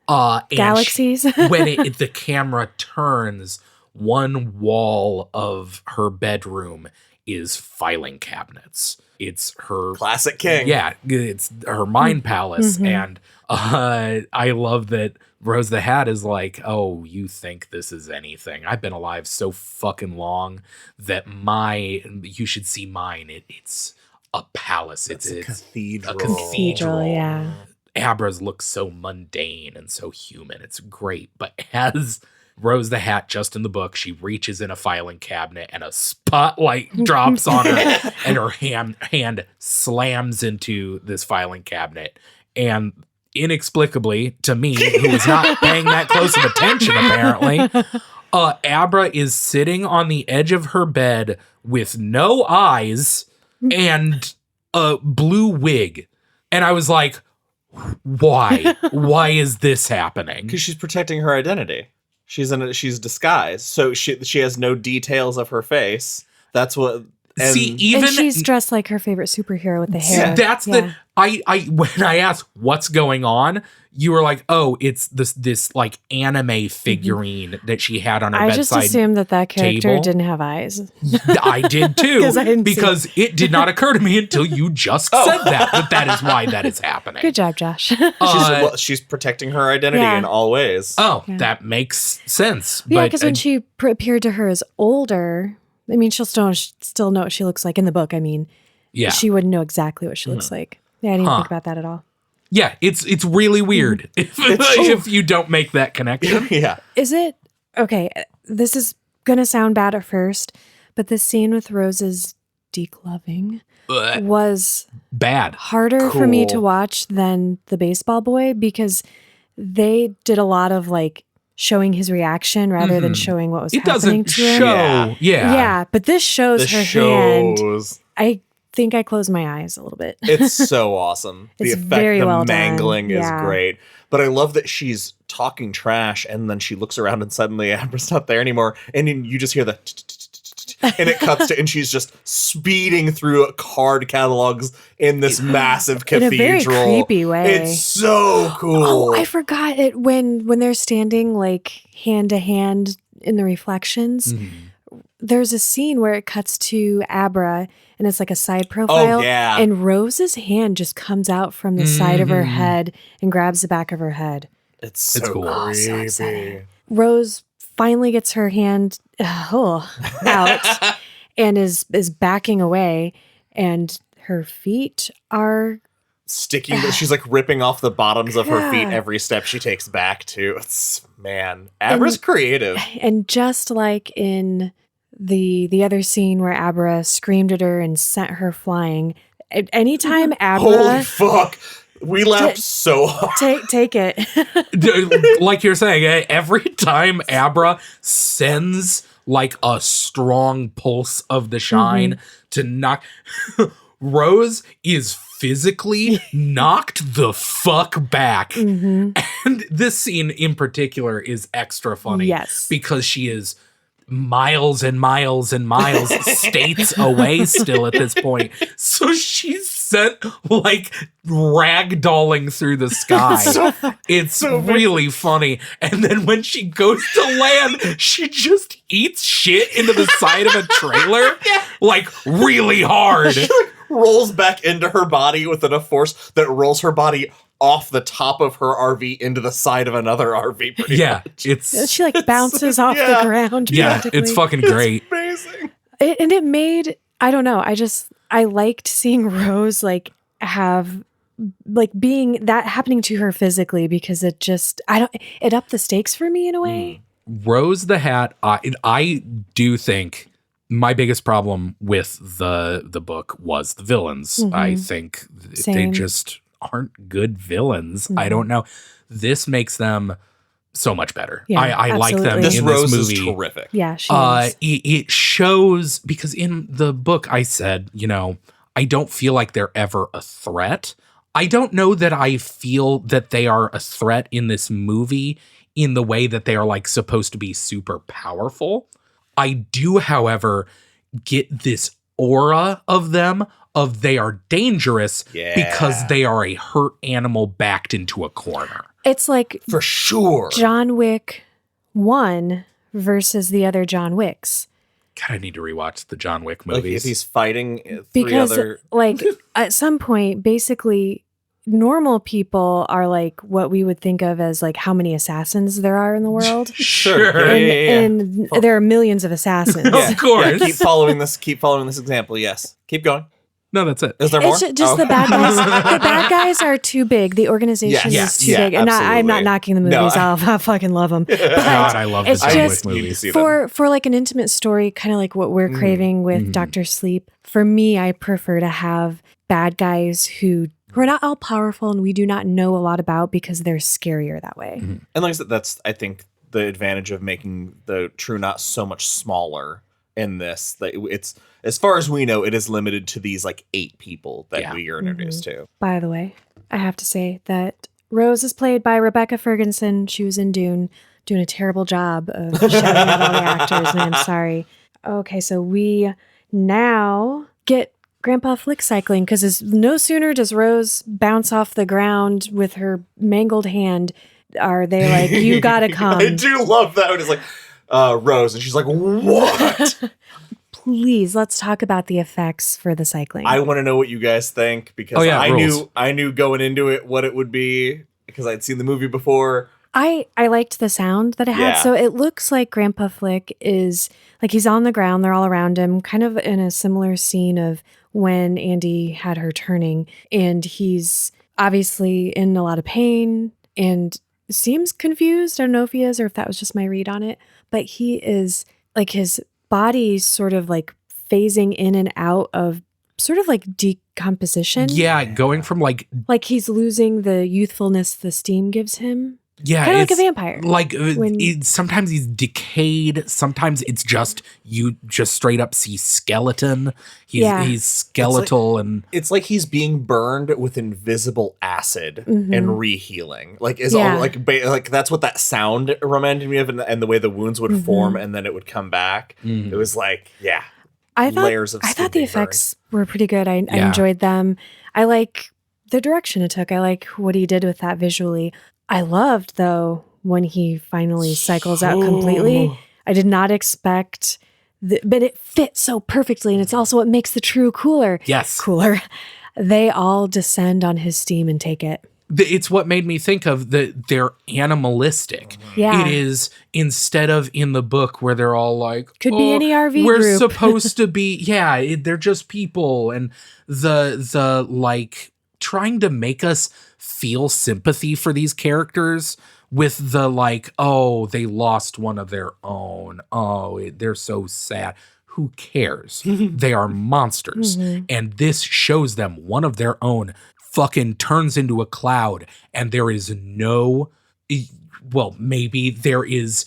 Galaxies. When the camera turns, one wall of her bedroom is filing cabinets. It's her classic king. Yeah, it's her mind palace. And I love that Rose the Hat is like, oh, you think this is anything? I've been alive so fucking long that you should see mine. It's a palace. It's a cathedral. A cathedral. Yeah. Abra's looks so mundane and so human. It's great. But as Rose the Hat, just in the book, she reaches in a filing cabinet and a spotlight drops on her and her hand slams into this filing cabinet. And inexplicably, to me, who was not paying that close of attention, apparently, Abra is sitting on the edge of her bed with no eyes and a blue wig. And I was like, why? Why is this happening? Because she's protecting her identity. She's disguised, so she has no details of her face. That's what. And she's dressed like her favorite superhero with the hair. That's the when I asked what's going on, you were like, oh, it's this like anime figurine that she had on her bedside. I just assumed that character table. didn't have eyes. I did too, because it. It did not occur to me until you just said that is why that is happening. Good job, Josh. she's protecting her identity in all ways. Oh, that makes sense. Yeah, because when she appeared to her as older, I mean, she'll still know what she looks like in the book. I mean, she wouldn't know exactly what she looks like. Yeah, I didn't think about that at all. Yeah, it's really weird if you don't make that connection. Yeah. Is it okay? This is gonna sound bad at first, but the scene with Rose's decloving was bad, harder for me to watch than the baseball boy, because they did a lot of like showing his reaction rather than showing what was happening to him. Show. Yeah, but this shows her hand. I think I closed my eyes a little bit. It's so awesome. It's the effect, very the well mangling done. is great. But I love that she's talking trash and then she looks around and suddenly Abra's not there anymore. And then you just hear the and it cuts to, and she's just speeding through card catalogs in this massive cathedral. In a very creepy way. It's so cool. Oh, I forgot it when they're standing like hand to hand in the reflections. There's a scene where it cuts to Abra and it's like a side profile. Oh, yeah. And Rose's hand just comes out from the side of her head and grabs the back of her head. It's so cool. Oh, so creepy. excited. Rose finally gets her hand out and is backing away, and her feet are Sticking, she's like ripping off the bottoms of her feet God. every step she takes back too. It's, man, Abra's creative. And just like in the other scene where Abra screamed at her and sent her flying, anytime Holy Abra fuck. We laughed so hard. take it. Like you're saying, every time Abra sends like a strong pulse of the shine to knock, Rose is physically knocked the fuck back. And this scene in particular is extra funny. Yes. Because she is miles and miles and miles states away still at this point. So she's sent like ragdolling through the sky. It's really funny. And then when she goes to land, she just eats shit into the side of a trailer like really hard. She like rolls back into her body with enough force that rolls her body off the top of her RV into the side of another RV. It's She like bounces off the ground. yeah, practically. it's fucking great. It's amazing. And it made, I don't know, I liked seeing Rose like have like being that happening to her physically, because it just it upped the stakes for me in a way. Rose the Hat, I do think my biggest problem with the book was the villains. I think they Same. just aren't good villains. I don't know. This makes them so much better. Yeah, I like them absolutely. This in Rose this is movie. terrific. Yeah, she is. It shows, because in the book I said, I don't feel like they're ever a threat. I don't know that I feel that they are a threat in this movie in the way that they are like supposed to be super powerful. I do, however, get this aura of them of they are dangerous because they are a hurt animal backed into a corner. It's like For sure. John Wick 1 versus the other John Wicks. God, I need to rewatch the John Wick Like movies. if he's fighting three Because other... like at some point, basically normal people are like what we would think of as like how many assassins there are in the world. Sure. And there are millions of assassins. Of course. Yeah, keep following this example. Yes. Keep going. No, that's it. Is there more? It's just the bad guys. The bad guys are too big. The organization Yes, is too yeah, big. And I'm not absolutely. knocking the No, movies. I fucking love them. But God, I love the it's John just Wick need to movies. see them. for like an intimate story, kind of like what we're craving with Dr. Sleep. For me, I prefer to have bad guys who are not all powerful and we do not know a lot about, because they're scarier that way. And like I said, that's, I think, the advantage of making the True Knot so much smaller in this. That it's, as far as we know, it is limited to these like 8 people that we are introduced to. By the way, I have to say that Rose is played by Rebecca Ferguson. She was in Dune, doing a terrible job of shouting out all the actors, and I'm sorry. Okay, so we now get Grandpa Flick cycling, because no sooner does Rose bounce off the ground with her mangled hand, are they like, you gotta come. I do love that. It's like, Rose, and she's like, what? Please, let's talk about the effects for the cycling. I want to know what you guys think, because rules. I knew going into it what it would be, because I'd seen the movie before. I liked the sound that it had. Yeah. So it looks like Grandpa Flick is like he's on the ground. They're all around him, kind of in a similar scene of when Andy had her turning. And he's obviously in a lot of pain and seems confused. I don't know if he is or if that was just my read on it. But he is like, his body's sort of like phasing in and out of sort of like decomposition. Yeah, going from like Like he's losing the youthfulness the steam gives him. yeah, Kind of like a it's vampire. Like When- sometimes he's decayed. Sometimes it's just you just straight up see skeleton. He's skeletal and It's like he's being burned with invisible acid and rehealing. Like is Yeah. all like that's what that sound reminded me of, and the way the wounds would form and then it would come back. It was like, yeah. I thought layers of I skin thought the being effects were pretty good. I Yeah. enjoyed them. I like the direction it took. I like what he did with that visually. I loved though when he finally cycles out completely. I did not expect, but it fits so perfectly, and it's also what makes the True cooler. yes, Cooler. They all descend on his steam and take it. it's what made me think of they're animalistic. Yeah. It is, instead of in the book where they're all like, Could be any RV we're group." supposed to be, they're just people. And the like trying to make us feel sympathy for these characters with the like, oh, they lost one of their own. Oh, they're so sad. Who cares? They are monsters. And this shows them one of their own fucking turns into a cloud, and there is no, well, maybe there is,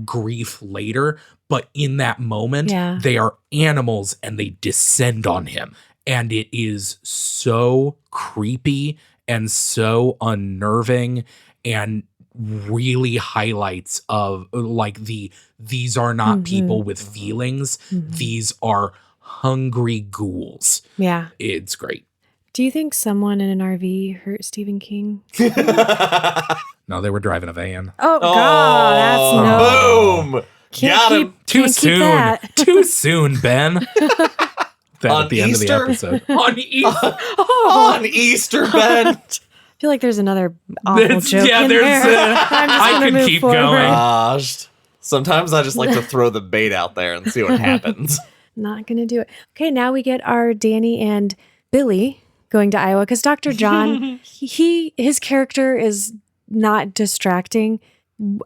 grief later, but in that moment, they are animals and they descend on him. And it is so creepy and so unnerving, and really highlights of like these are not people with feelings. These are hungry ghouls. Yeah. It's great. Do you think someone in an RV hurt Stephen King? No, they were driving a van. Oh, God, that's no. Boom. Can't Got keep, him. Too can't keep soon. that. Too soon, Ben. That On at the end of the Easter? episode. On Easter. On Easter, Ben. I feel like there's another awful joke yeah, in there's there. I'm just I gonna could move keep forward. going. Gosh. Sometimes I just like to throw the bait out there and see what happens. Not going to do it. Okay, now we get our Danny and Billy going to Iowa because Dr. John, his character is not distracting.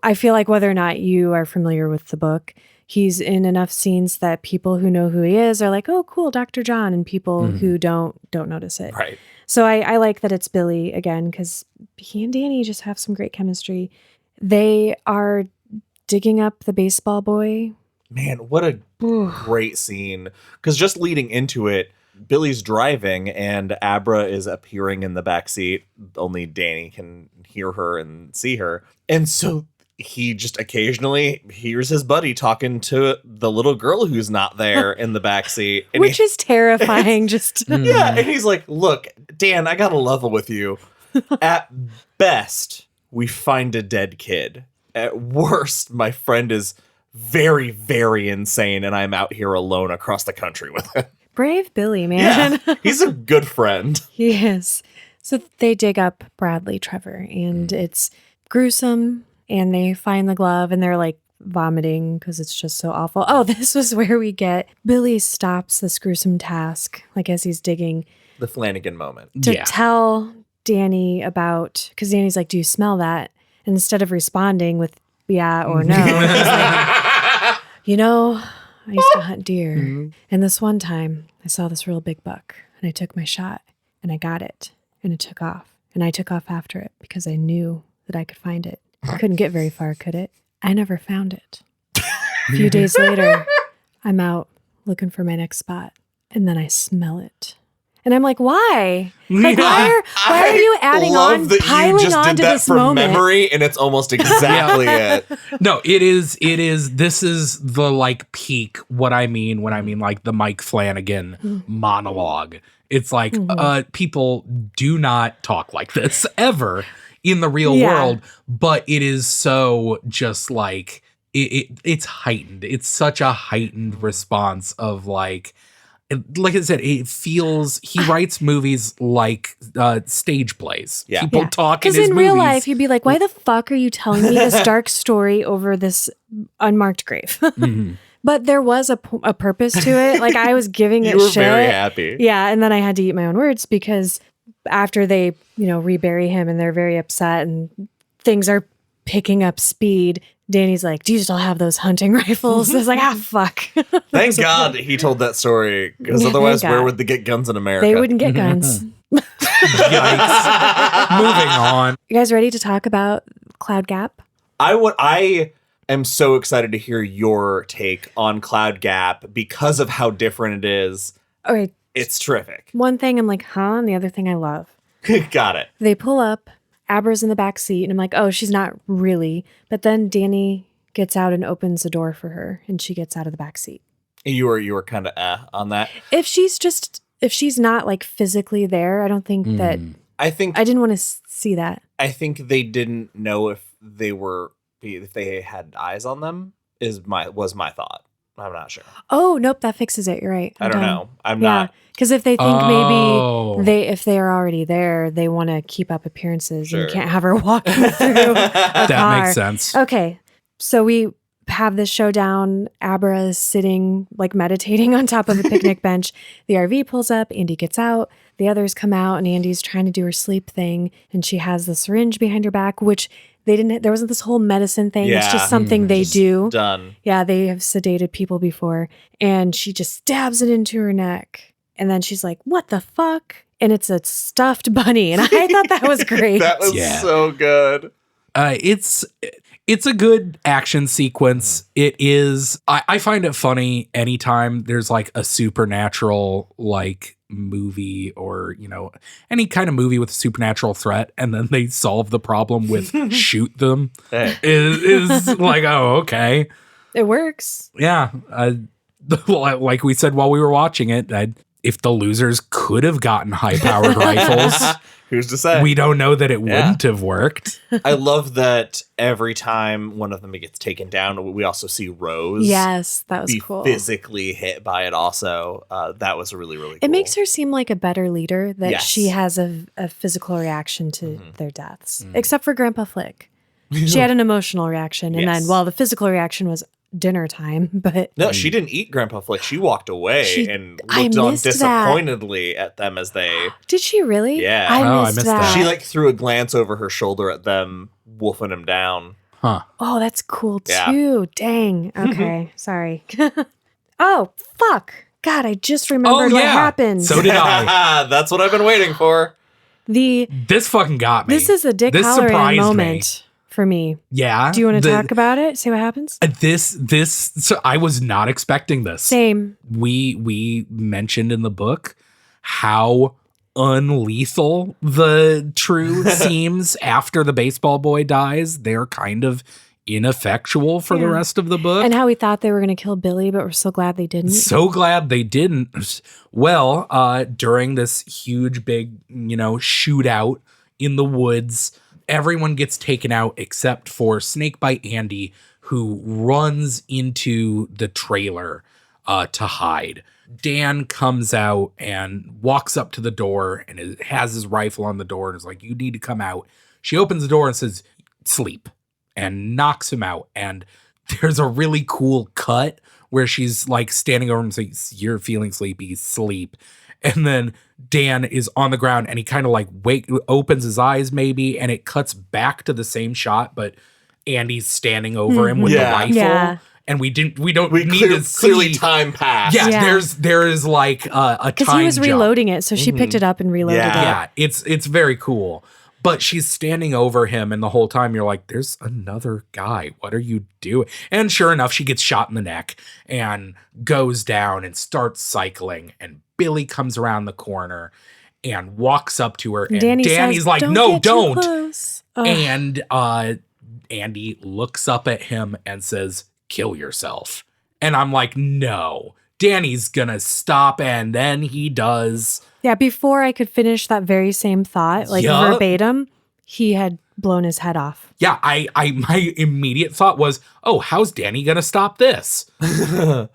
I feel like whether or not you are familiar with the book, he's in enough scenes that people who know who he is are like, oh, cool, Dr. John, and people who don't notice it. Right. So I like that it's Billy again because he and Danny just have some great chemistry. They are digging up the baseball boy. Man, what a great scene. Because just leading into it, Billy's driving and Abra is appearing in the backseat. Only Danny can hear her and see her. And so he just occasionally hears his buddy talking to the little girl who's not there in the backseat. Which is terrifying. Yeah, and he's like, look, Dan, I got to level with you. At best, we find a dead kid. At worst, my friend is very, very insane, and I'm out here alone across the country with him. Brave Billy, man. Yeah, he's a good friend. He is. So they dig up Bradley Trevor, and it's gruesome, and they find the glove, and they're like vomiting because it's just so awful. Oh, this was where we get Billy stops this gruesome task, like as he's digging. The Flanagan moment. To tell Danny about, because Danny's like, do you smell that? And instead of responding with yeah or no, he's like, I used to hunt deer. And this one time I saw this real big buck and I took my shot and I got it and it took off. And I took off after it because I knew that I could find it. It couldn't get very far, could it? I never found it. A few days later, I'm out looking for my next spot and then I smell it. And I'm like, why? Like, why are you adding on, piling on to this moment? Memory, and it's almost exactly it. No, it is. This is the like peak. What I mean when I mean like the Mike Flanagan monologue. It's like people do not talk like this ever in the real world, but it is so just like it's heightened. It's such a heightened response of like I said, it feels he writes movies like stage plays. Yeah. People talk in his Because in real movies. life, you'd be like, why the fuck are you telling me this dark story over this unmarked grave? But there was a purpose to it. Like I was giving it You were shit. very happy. Yeah, and then I had to eat my own words because after they, rebury him and they're very upset and things are picking up speed, Danny's like, do you still have those hunting rifles? I was like, fuck. Thank God he told that story, because otherwise where would they get guns in America? They wouldn't get guns. Yikes. Moving on. You guys ready to talk about Cloud Gap? I am so excited to hear your take on Cloud Gap because of how different it is. Okay. It's terrific. One thing I'm like, huh? And the other thing I love. Got it. They pull up. Abra's in the back seat, and I'm like, oh, she's not really. But then Danny gets out and opens the door for her, and she gets out of the back seat. You were kind of on that. If she's not like physically there, I don't think that. I didn't want to see that. I think they didn't know if they had eyes on them. Was my thought. I'm not sure. Oh, nope, that fixes it. You're right. I don't know. I'm Yeah, not. because if they think Oh. maybe if they are already there, they want to keep up appearances and Sure. can't have her walking through a That car. makes sense. Okay, so we have this showdown. Abra is sitting like meditating on top of a picnic bench. The RV pulls up. Andy gets out. The others come out, and Andy's trying to do her sleep thing, and she has the syringe behind her back, which they didn't. There wasn't this whole medicine thing. It's Yeah. just something they Just do. Done. Yeah, they have sedated people before. And she just stabs it into her neck. And then she's like, what the fuck? And it's a stuffed bunny. And I thought that was great. That was so good. It's a good action sequence. It is. I find it funny anytime there's like a supernatural like movie or, you know, any kind of movie with a supernatural threat, and then they solve the problem with shoot them. Hey. Is like, oh, okay. It works. Yeah. Like we said while we were watching it, if the losers could have gotten high-powered rifles, Who's to say? we don't know that it wouldn't have worked. I love that every time one of them gets taken down, we also see Rose. Yes, that was be cool. physically hit by it. Also, that was really cool. It makes her seem like a better leader that Yes. she has a physical reaction to their deaths, except for Grandpa Flick. She had an emotional reaction, and Yes. then, well, the physical reaction was dinner time, but No, she didn't eat Grandpa Flick. She walked away and I looked on missed that. disappointedly at them as they. did she really? Yeah. Oh, I missed that. She like threw a glance over her shoulder at them, wolfing him down. Huh. Oh, that's cool Yeah. too. Dang. Okay. Sorry. Oh, fuck. God, I just remembered what happened. So did I. That's what I've been waiting for. This fucking got me. This is a Dick This Halloran surprised moment for me. Yeah. Do you want to talk about it? See what happens? So I was not expecting this. Same. We mentioned in the book how unlethal the True seems after the baseball boy dies. They're kind of ineffectual for the Yeah. rest of the book. And how we thought they were going to kill Billy, but we're so glad they didn't. So glad they didn't. Well, during this huge, big, shootout in the woods, everyone gets taken out except for Snakebite Andy, who runs into the trailer to hide. Dan comes out and walks up to the door and has his rifle on the door and is like, you need to come out. She opens the door and says, sleep, and knocks him out. And there's a really cool cut where she's like standing over and says, you're feeling sleepy, sleep. And then Dan is on the ground and he kind of like opens his eyes maybe, and it cuts back to the same shot, but Andy's standing over him with the Yeah. rifle. Yeah. And we need to see. Clearly time passed. Yeah, Yeah. there is like a time Because he was jump. reloading it, so she picked it up and reloaded it. Yeah, it's very cool. But she's standing over him, and the whole time you're like, there's another guy. What are you doing? And sure enough, she gets shot in the neck and goes down and starts cycling. And Billy comes around the corner and walks up to her. And Danny's says, like, don't no, get too don't. close." Ugh. And Andy looks up at him and says, kill yourself. And I'm like, no, Danny's gonna stop. And then he does. Yeah, before I could finish that very same thought, like Yup. verbatim, he had blown his head off. Yeah, my immediate thought was, oh, how's Danny gonna stop this? Ugh.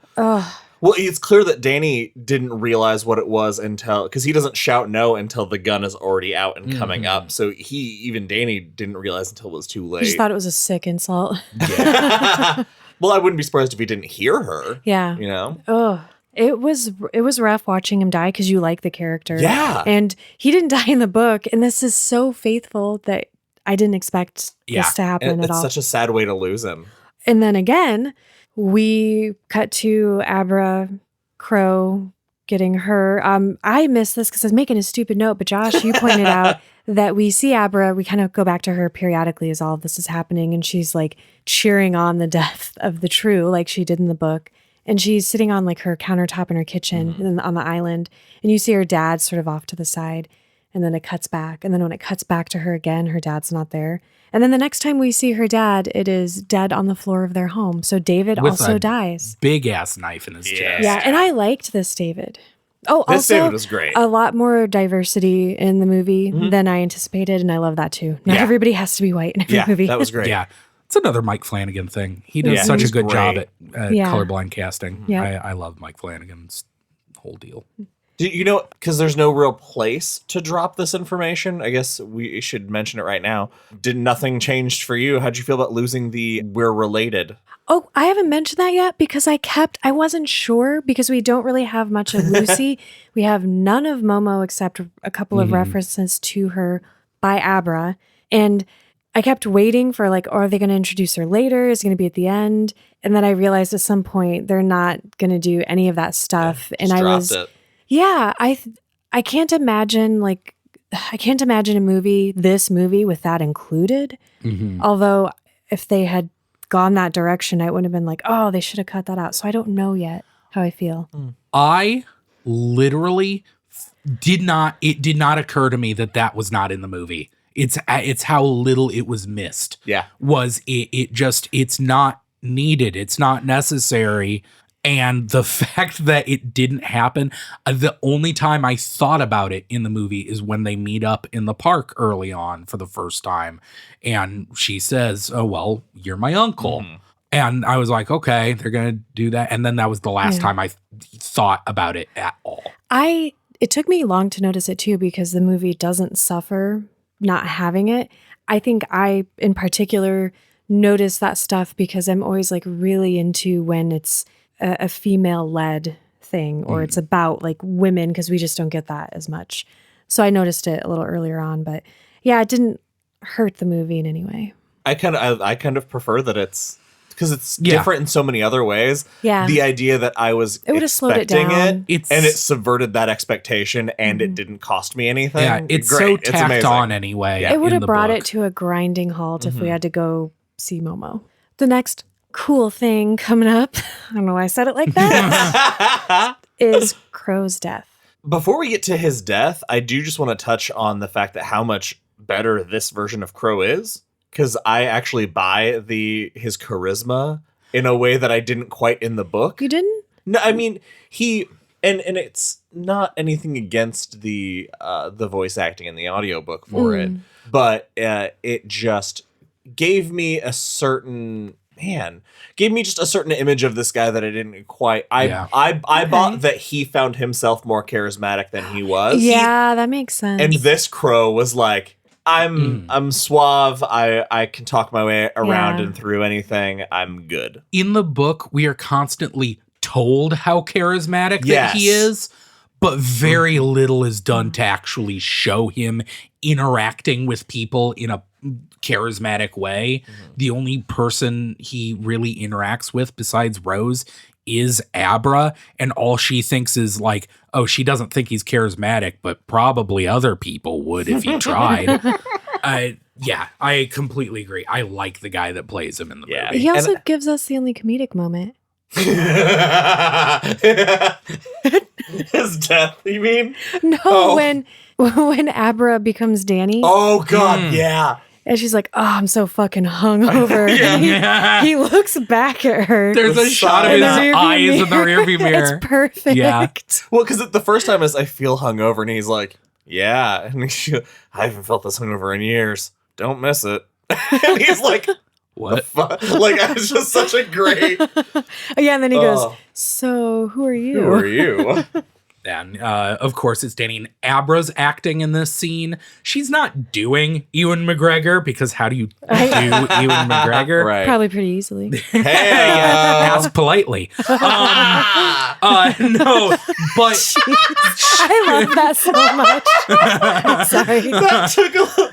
Well, it's clear that Danny didn't realize what it was because he doesn't shout no until the gun is already out and coming up. So Danny didn't realize until it was too I just late. thought it was a sick insult. Well, I wouldn't be surprised if he didn't hear her. Yeah. You know? Oh, it was rough watching him die because you like the character. Yeah. And he didn't die in the book, and this is so faithful that I didn't expect this to happen And at it's all. such a sad way to lose him. And then again, we cut to Abra Crow getting her. I missed this because I was making a stupid note, but Josh, you pointed out that we see Abra. We kind of go back to her periodically as all of this is happening, and she's like cheering on the death of the True, like she did in the book. And she's sitting on like her countertop in her kitchen and on the island, and you see her dad sort of off to the side. And then it cuts back. And then when it cuts back to her again, her dad's not there. And then the next time we see her dad, it is dead on the floor of their home. So David With also a dies. Big ass knife in his chest. Yeah, and I liked this David. Oh, This also David was great. a lot more diversity in the movie than I anticipated, and I love that too. Not Yeah. everybody has to be white in every movie. That was great. Yeah. It's another Mike Flanagan thing. He does Yeah, such a he's good job great. at Yeah. colorblind casting. Yeah. I love Mike Flanagan's whole deal. Do you know, because there's no real place to drop this information, I guess we should mention it right now. Did nothing change for you? How'd you feel about losing the "we're related"? Oh, I haven't mentioned that yet because I wasn't sure because we don't really have much of Lucy. We have none of Momo except a couple of references to her by Abra. And I kept waiting for like, are they going to introduce her later? Is it going to be at the end? And then I realized at some point they're not going to do any of that stuff. And I was, yeah, I can't imagine this movie with that included. Although if they had gone that direction, I would have been like, oh, they should have cut that out. So I don't know yet how I feel. I literally did not occur to me that was not in the movie. It's how little it was missed. Yeah. It's not needed. It's not necessary. And the fact that it didn't happen, the only time I thought about it in the movie is when they meet up in the park early on for the first time. And she says, oh, well, you're my uncle. And I was like, okay, they're going to do that. And then that was the last time I thought about it at all. It took me long to notice it too, because the movie doesn't suffer not having it. I think I, in particular, notice that stuff because I'm always like really into when it's a female-led thing or it's about like women, because we just don't get that as much. So I noticed it a little earlier on, but yeah, it didn't hurt the movie in any way. I kind of prefer that it's because it's different in so many other ways. Yeah. The idea that I was It would have slowed it down. and it subverted that expectation and it didn't cost me anything. Yeah, it's great. so tacked on anyway. It would in have the brought book. it to a grinding halt if we had to go see Momo. The next cool thing coming up, I don't know why I said it like that, is Crow's death. Before we get to his death, I do just want to touch on the fact that how much better this version of Crow is, because I actually buy his charisma in a way that I didn't quite in the book. You didn't? No, I mean he and it's not anything against the voice acting in the audiobook for it, but it just gave me a certain image of this guy that I didn't quite. I bought that he found himself more charismatic than he was. Yeah, that makes sense. And this Crow was like, I'm suave. I can talk my way around and through anything. I'm good. In the book, we are constantly told how charismatic that he is, but very little is done to actually show him interacting with people in a charismatic way. The only person he really interacts with besides Rose is Abra, and all she thinks is like, oh, she doesn't think he's charismatic, but probably other people would if he tried. Yeah, I completely agree. I like the guy that plays him in the movie. He also gives us the only comedic moment. His death, you mean? No, when Abra becomes Danny. Oh God, yeah. And she's like, oh, I'm so fucking hungover. He looks back at her. There's a shot of his eyes in the rearview mirror. It's perfect. Yeah. Well, because the first time is I feel hungover, and he's like, yeah. And I haven't felt this hungover in years. Don't miss it. And he's like, what? Like, it's just such a great. Yeah, and then he goes, so who are you? Who are you? And of course, it's Danny, and Abra's acting in this scene. She's not doing Ewan McGregor, because how do you do Ewan McGregor? Right. Probably pretty easily. Hey, ask politely. No, but I love that so much. I'm sorry.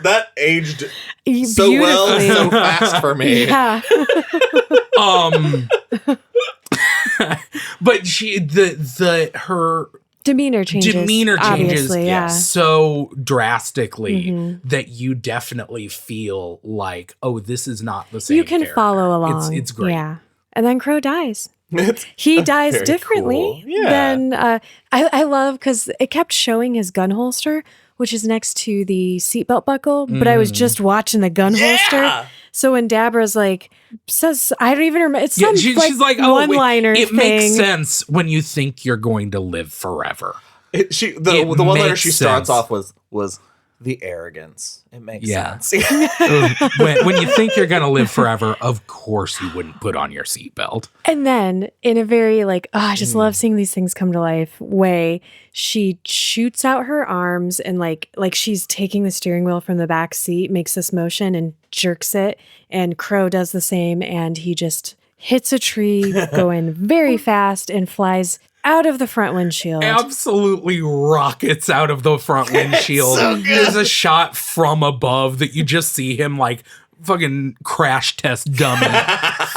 that aged so Beautifully. well, so fast for me. Yeah. but her Demeanor changes. Obviously, yeah. So drastically that you definitely feel like, oh, this is not the same. You can character. follow along. It's great. Yeah. And then Crow dies. It's He dies very differently cool. Yeah. than I love, because it kept showing his gun holster, which is next to the seatbelt buckle, but I was just watching the gun holster. So when Dabra's like says, I don't even remember. It's some she's like, oh, one-liner it thing. makes sense when you think you're going to live forever. the one-liner she starts off was The arrogance. It makes Yeah. sense. when you think you're going to live forever, of course you wouldn't put on your seatbelt. And then in a very like, oh, I just love seeing these things come to life way, she shoots out her arms and like she's taking the steering wheel from the back seat, makes this motion and jerks it. And Crow does the same. And he just hits a tree going very fast and flies out of the front windshield. Absolutely rockets out of the front windshield. So good. There's a shot from above that you just see him like fucking crash test dummy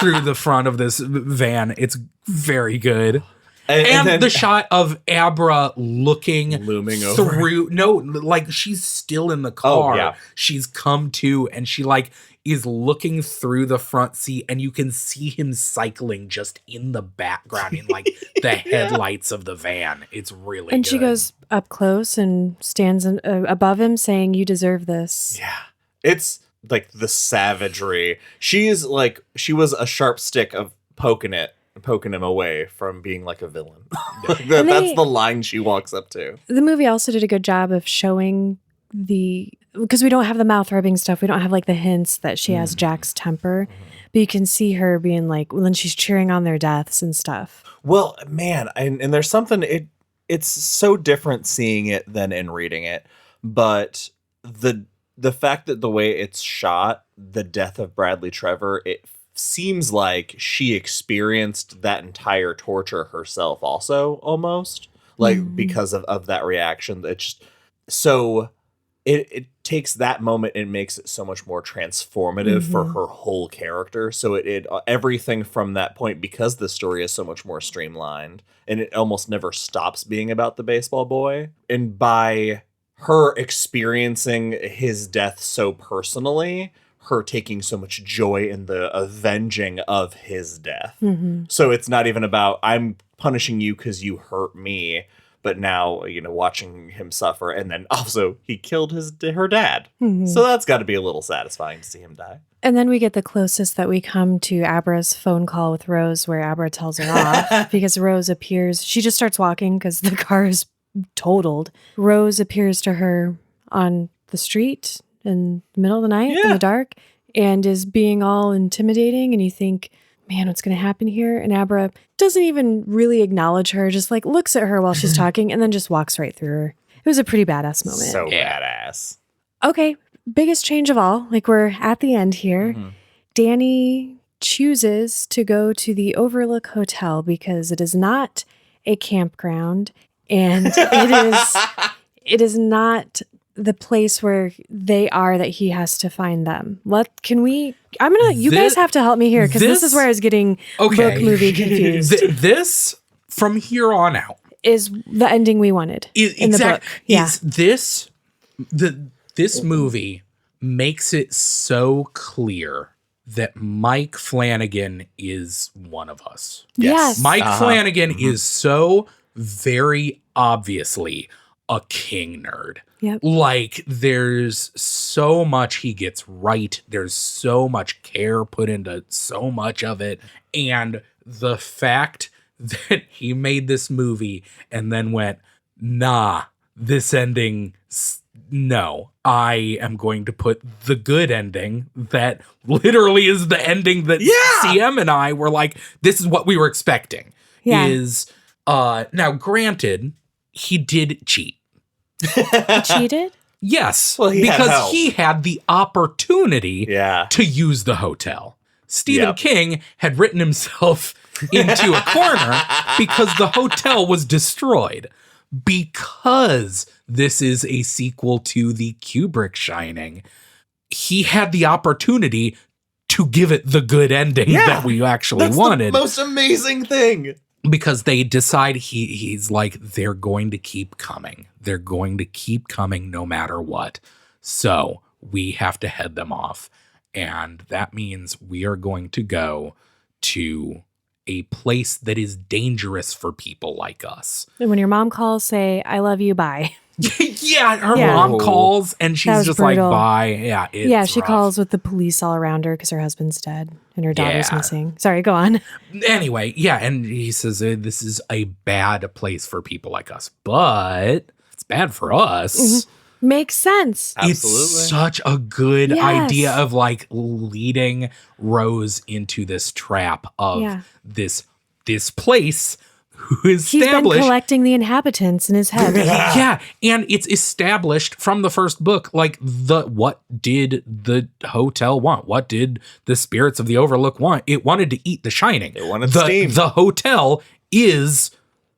through the front of this van. It's very good. And then the shot of Abra looming through. No, like she's still in the car. Oh, yeah. She's come to and she like is looking through the front seat and you can see him cycling just in the background in like the headlights of the van. It's really and good. she goes up close and stands above him saying, "You deserve this." Yeah. It's like the savagery. She was a sharp stick of poking him away from being like a villain. That's the line she walks up to. The movie also did a good job of showing because we don't have the mouth rubbing stuff. We don't have like the hints that she has Jack's temper, but you can see her being like when she's cheering on their deaths and stuff. Well, man, and there's something, it's so different seeing it than in reading it, but the fact that the way it's shot, the death of Bradley Trevor, it seems like she experienced that entire torture herself also, almost, like because of that reaction. It's just so it takes that moment and makes it so much more transformative for her whole character. So it everything from that point, because the story is so much more streamlined and it almost never stops being about the baseball boy. And by her experiencing his death so personally, her taking so much joy in the avenging of his death. So it's not even about, I'm punishing you because you hurt me, but now, watching him suffer. And then also he killed her dad. So that's got to be a little satisfying to see him die. And then we get the closest that we come to Abra's phone call with Rose, where Abra tells her off because Rose appears. She just starts walking because the car is totaled. Rose appears to her on the street in the middle of the night in the dark and is being all intimidating. And you think, man, what's going to happen here? And Abra doesn't even really acknowledge her, just like looks at her while she's talking and then just walks right through her. It was a pretty badass moment. So badass. Okay, biggest change of all. Like we're at the end here. Danny chooses to go to the Overlook Hotel because it is not a campground and it is not the place where they are that he has to find them. You guys have to help me here because this is where I was getting book movie confused. This from here on out is the ending we wanted in the book. Yeah. This movie makes it so clear that Mike Flanagan is one of us. Yes. Mike Flanagan is so very obviously a King nerd. Yep. Like there's so much he gets right. There's so much care put into so much of it. And the fact that he made this movie and then went, nah, this ending, no, I am going to put the good ending that literally is the ending that CM and I were like, this is what we were expecting. Yeah. Now granted, he did cheat. He cheated? Yes, Well, because he had the opportunity Yeah. to use the hotel. Stephen King had written himself into a corner because the hotel was destroyed. Because this is a sequel to the Kubrick Shining, he had the opportunity to give it the good ending that we actually wanted. The most amazing thing. Because they decide he's like, they're going to keep coming. They're going to keep coming no matter what. So we have to head them off. And that means we are going to go to a place that is dangerous for people like us. And when your mom calls, say, "I love you, bye." Her mom calls and she's just brutal. like, bye. Yeah, She rough. calls with the police all around her because her husband's dead and her daughter's missing. Sorry, go on. Anyway, and he says, this is a bad place for people like us, but it's bad for us. Makes sense. Absolutely. It's such a good Yes. idea of like leading Rose into this trap of this place who is He's been established. collecting the inhabitants in his head. Yeah, and it's established from the first book. Like, what did the hotel want? What did the spirits of the Overlook want? It wanted to eat the Shining. It wanted steam. The hotel is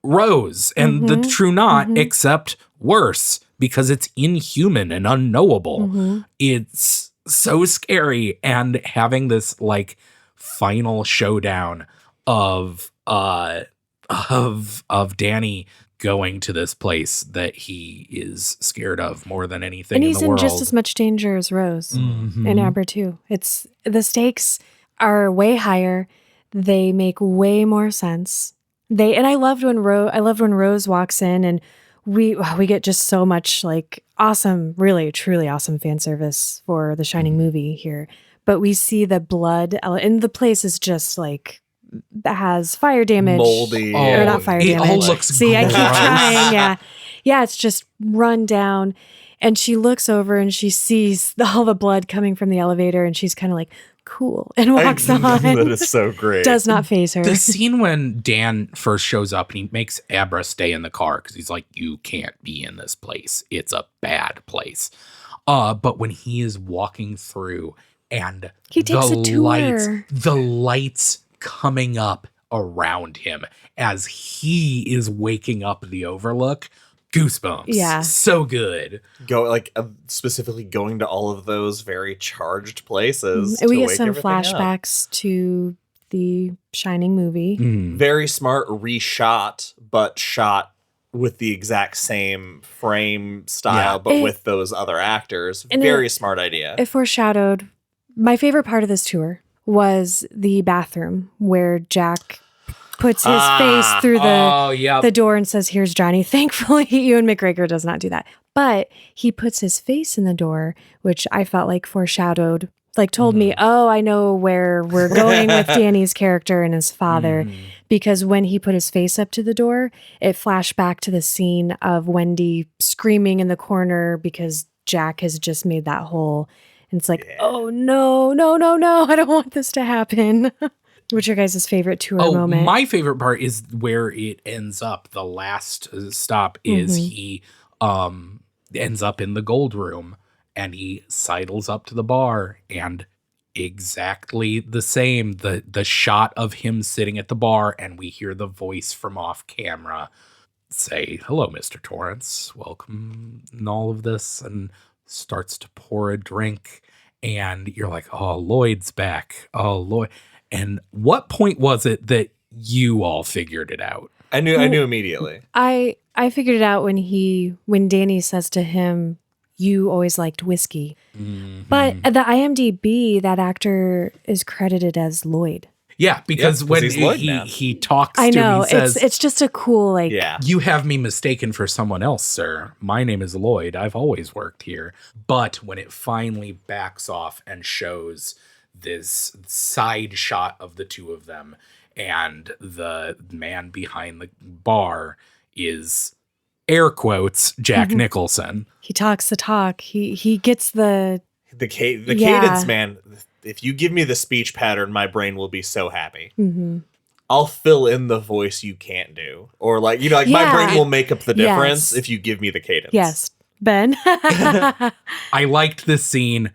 Rose and the True Knot, except worse because it's inhuman and unknowable. It's so scary, and having this like final showdown of Danny going to this place that he is scared of more than anything And in he's the in world. just as much danger as Rose and Amber too. It's the stakes are way higher. They make way more sense. I loved when Rose walks in, and we get just so much like awesome, really truly awesome fan service for the Shining movie here. But we see the blood, and the place is just like that has fire damage, moldy, or not fire it damage. all looks See, I keep gross. trying. Yeah, it's just run down. And she looks over and she sees all the blood coming from the elevator, and she's kind of like, cool, and walks on. That is so great. Does not faze her. The scene when Dan first shows up and he makes Abra stay in the car because he's like, you can't be in this place. It's a bad place. But when he is walking through and He takes a tour. the lights coming up around him as he is waking up the Overlook, goosebumps. Yeah. So good. Specifically going to all of those very charged places. And we to get wake some everything up. flashbacks to the Shining movie. Very smart reshot, but shot with the exact same frame style, but with those other actors. Very smart idea. It foreshadowed. My favorite part of this tour was the bathroom where Jack puts his face through the door and says, "Here's Johnny." Thankfully, Ewan McGregor does not do that. But he puts his face in the door, which I felt like foreshadowed, like told me, oh, I know where we're going with Danny's character and his father. Because when he put his face up to the door, it flashed back to the scene of Wendy screaming in the corner because Jack has just made that hole. And it's like, oh, no, I don't want this to happen. What's your guys' favorite tour moment? My favorite part is where it ends up. The last stop is he ends up in the gold room and he sidles up to the bar, and exactly the same. The shot of him sitting at the bar, and we hear the voice from off camera say, "Hello, Mr. Torrance. Welcome," and all of this, and starts to pour a drink. And you're like, oh, Lloyd's back. Oh, Lloyd. And what point was it that you all figured it out? I knew immediately. I figured it out when Danny says to him, "You always liked whiskey." But at the IMDb, that actor is credited as Lloyd. Yeah, because when he talks I to know, him, he says, it's just a cool, "You have me mistaken for someone else, sir. My name is Lloyd. I've always worked here." But when it finally backs off and shows this side shot of the two of them, and the man behind the bar is, air quotes, Jack Nicholson. He talks the talk. He gets the cadence, man. If you give me the speech pattern, my brain will be so happy. I'll fill in the voice you can't do. Or my brain will make up the difference if you give me the cadence. Yes. Ben? I liked this scene.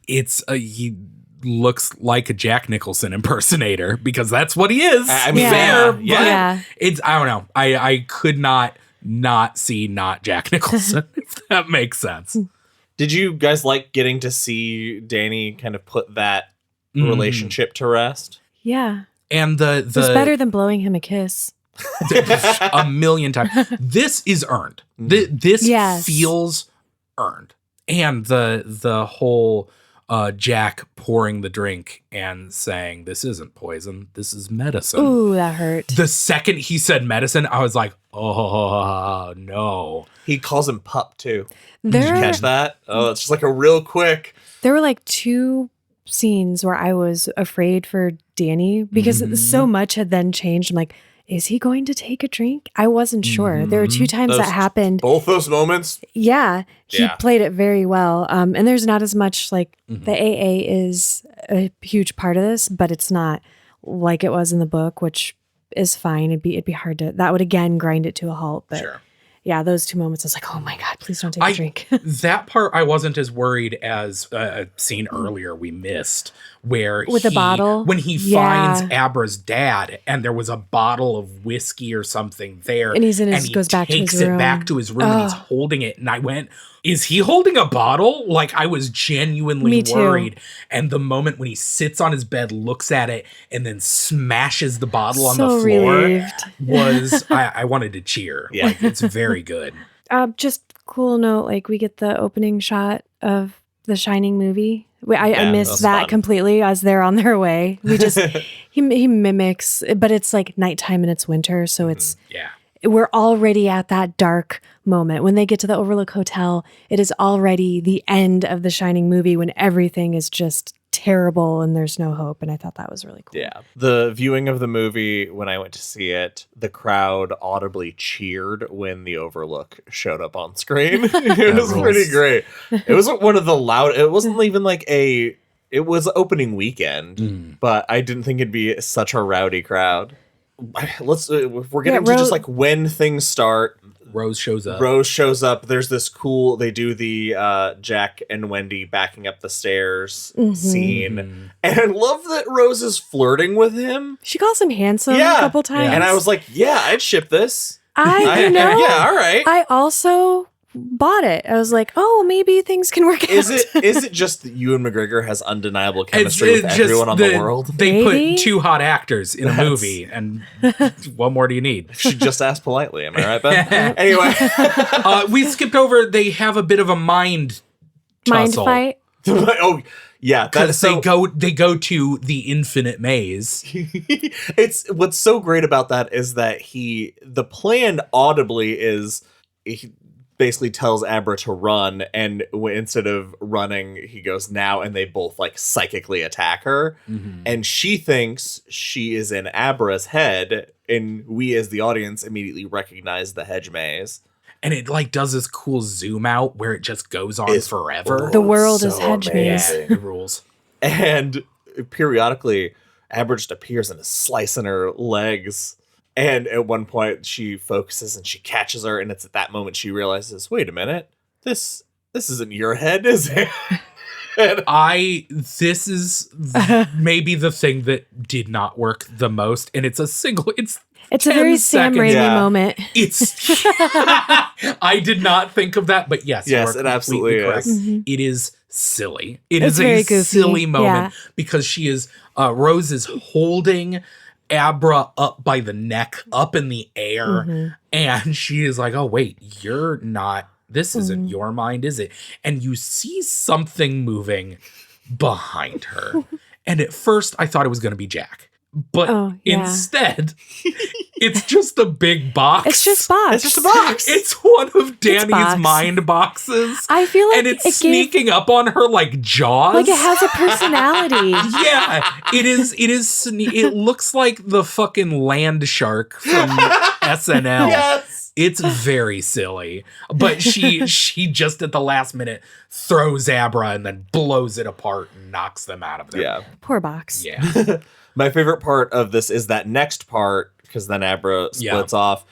He looks like a Jack Nicholson impersonator because that's what he is. I mean, It's, I don't know. I could not see not Jack Nicholson, if that makes sense. Did you guys like getting to see Danny kind of put that relationship to rest? Yeah. And it was better than blowing him a kiss. A million times. This is earned. This feels earned. And the whole Jack pouring the drink and saying, "This isn't poison, this is medicine." Ooh, that hurt. The second he said medicine, I was like, oh, no. He calls him pup, too. Did you catch that? Oh, it's just like a real quick. There were like 2 scenes where I was afraid for Danny because so much had then changed. I'm like, is he going to take a drink? I wasn't sure. There were 2 times that happened. Both those moments. Yeah, he played it very well. And there's not as much like the AA is a huge part of this, but it's not like it was in the book, which is fine. It'd be hard to, that would again grind it to a halt. But yeah, those 2 moments, I was like, oh my God, please don't take a drink. That part, I wasn't as worried as a scene earlier we missed where with the bottle when he finds Abra's dad and there was a bottle of whiskey or something there, and he goes back to his room. Takes it back to his room and he's holding it, and I went, is he holding a bottle? Like, I was genuinely worried. And the moment when he sits on his bed, looks at it, and then smashes the bottle on the floor was I wanted to cheer. Yeah, like, it's very good. Just cool note, like we get the opening shot of the Shining movie. I missed that completely as they're on their way. We just he mimics, but it's like nighttime and it's winter, so it's we're already at that dark moment. When they get to the Overlook Hotel, it is already the end of the Shining movie when everything is just terrible and there's no hope. And I thought that was really cool. Yeah. The viewing of the movie, when I went to see it, the crowd audibly cheered when the Overlook showed up on screen. It was pretty great. It was one of the loud, it wasn't even like it was opening weekend, but I didn't think it'd be such a rowdy crowd. We're getting to just like when things start. Rose shows up. There's this cool, they do the Jack and Wendy backing up the stairs scene. And I love that Rose is flirting with him. She calls him handsome a couple times. And I was like, I'd ship this. I know. Yeah, all right. I also bought it. I was like, oh, maybe things can work out. Is it just that Ewan McGregor has undeniable chemistry with everyone on the world? They put 2 hot actors in a movie, and what more do you need? Should just ask politely. Am I right, Ben? Anyway. We skipped over, they have a bit of a mind fight? Oh, yeah. Because they go to the infinite maze. It's what's so great about that is that the plan audibly is he basically tells Abra to run, and instead of running, he goes now, and they both like psychically attack her, and she thinks she is in Abra's head, and we as the audience immediately recognize the hedge maze. And it like does this cool zoom out where it just goes on forever. The world is hedge maze. Yeah, it rules. And periodically, Abra just appears and is slicing her legs. And at one point, she focuses and she catches her, and it's at that moment she realizes, wait a minute, this isn't your head, is it? This is maybe the thing that did not work the most, and it's a very Sam Raimi moment. I did not think of that, but yes, it absolutely is. It is silly. It's a silly moment because Rose is holding Abra up by the neck, up in the air, and she is like, oh wait, this isn't your mind, is it? And you see something moving behind her. And at first I thought it was going to be Jack. But instead, it's just a big box. It's just a box. It's one of Danny's mind boxes. I feel like and it's sneaking up on her like Jaws. Like it has a personality. It is. It looks like the fucking land shark from SNL. Yes. It's very silly. But she just at the last minute throws Abra and then blows it apart and knocks them out of there. Yeah. Poor box. Yeah. My favorite part of this is that next part, because then Abra splits off,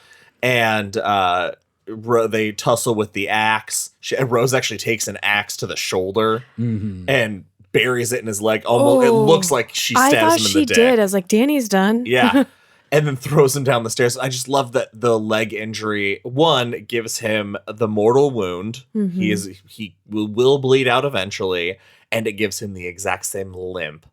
and they tussle with the axe. Rose actually takes an axe to the shoulder and buries it in his leg. Almost, it looks like she stabs him in the dick. I thought she did. I was like, Danny's done. Yeah. And then throws him down the stairs. I just love that the leg injury, one, gives him the mortal wound. He will bleed out eventually, and it gives him the exact same limp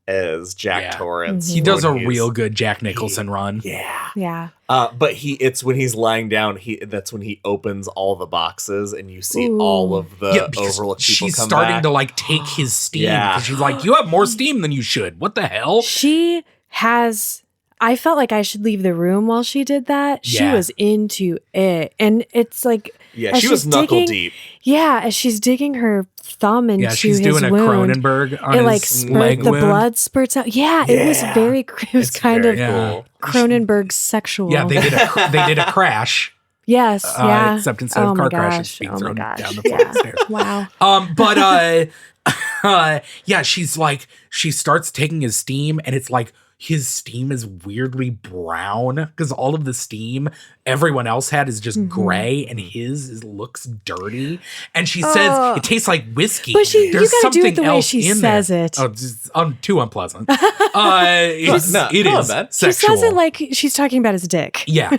as Jack Torrance. He does a real good Jack Nicholson run. Yeah. Yeah. But it's when he's lying down, that's when he opens all the boxes and you see all of the Overlook people she's come starting back. to like take his steam. Because she's like, you have more steam than you should. What the hell? She has I felt like I should leave the room while she did that. She Yeah. was into it. And it's like, Yeah, as she was she's knuckle digging- deep. Yeah, as she's digging her thumb into Yeah, she's his doing a wound, Cronenberg on it his like leg the wound. blood spurts out. Yeah, it was Yeah. very, it was It's kind very of cool. Cronenberg sexual. Yeah, they did a crash. Yes, yeah. Except instead of car crash, it's being oh my thrown gosh. down the Yeah. flight of stairs. Wow. But yeah, she's like, she starts taking his steam, and it's like his steam is weirdly brown because all of the steam everyone else had is just gray, and his looks dirty. And she says it tastes like whiskey. But you There's gotta do something it the way else she in says there. it. Oh, just, too unpleasant. It No, is come on, man. She sexual. says it like she's talking about his dick. Yeah.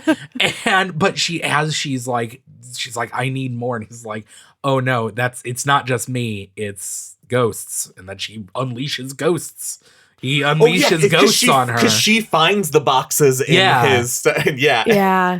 But she's like, I need more. And he's like, oh no, it's not just me, it's ghosts. And then she unleashes ghosts. He unleashes ghosts on her. Because she finds the boxes in his... Yeah. Yeah.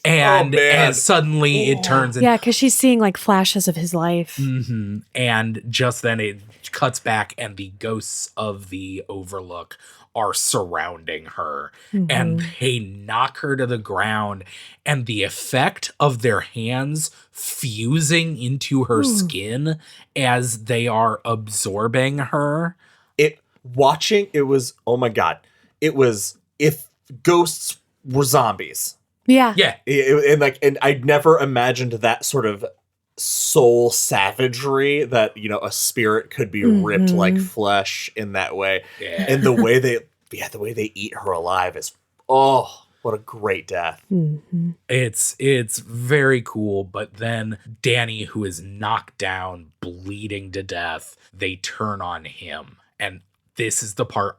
And suddenly it turns into... Yeah, because she's seeing like flashes of his life. Mhm. And just then it cuts back, and the ghosts of the Overlook are surrounding her, and they knock her to the ground, and the effect of their hands fusing into her skin as they are absorbing her. It was, oh my God. It was if ghosts were zombies. Yeah. Yeah. And I'd never imagined that sort of soul savagery that, a spirit could be ripped like flesh in that way. Yeah. And the way they eat her alive is, oh, what a great death. Mm-hmm. It's very cool. But then Danny, who is knocked down, bleeding to death, they turn on him. And this is the part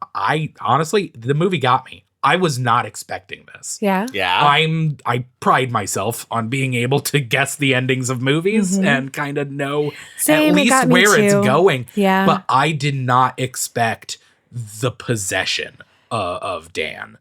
honestly, the movie got me. I was not expecting this. Yeah. Yeah. I pride myself on being able to guess the endings of movies and kind of know Same, at it got least me where it's too. going. Yeah. But I did not expect the possession of Dan.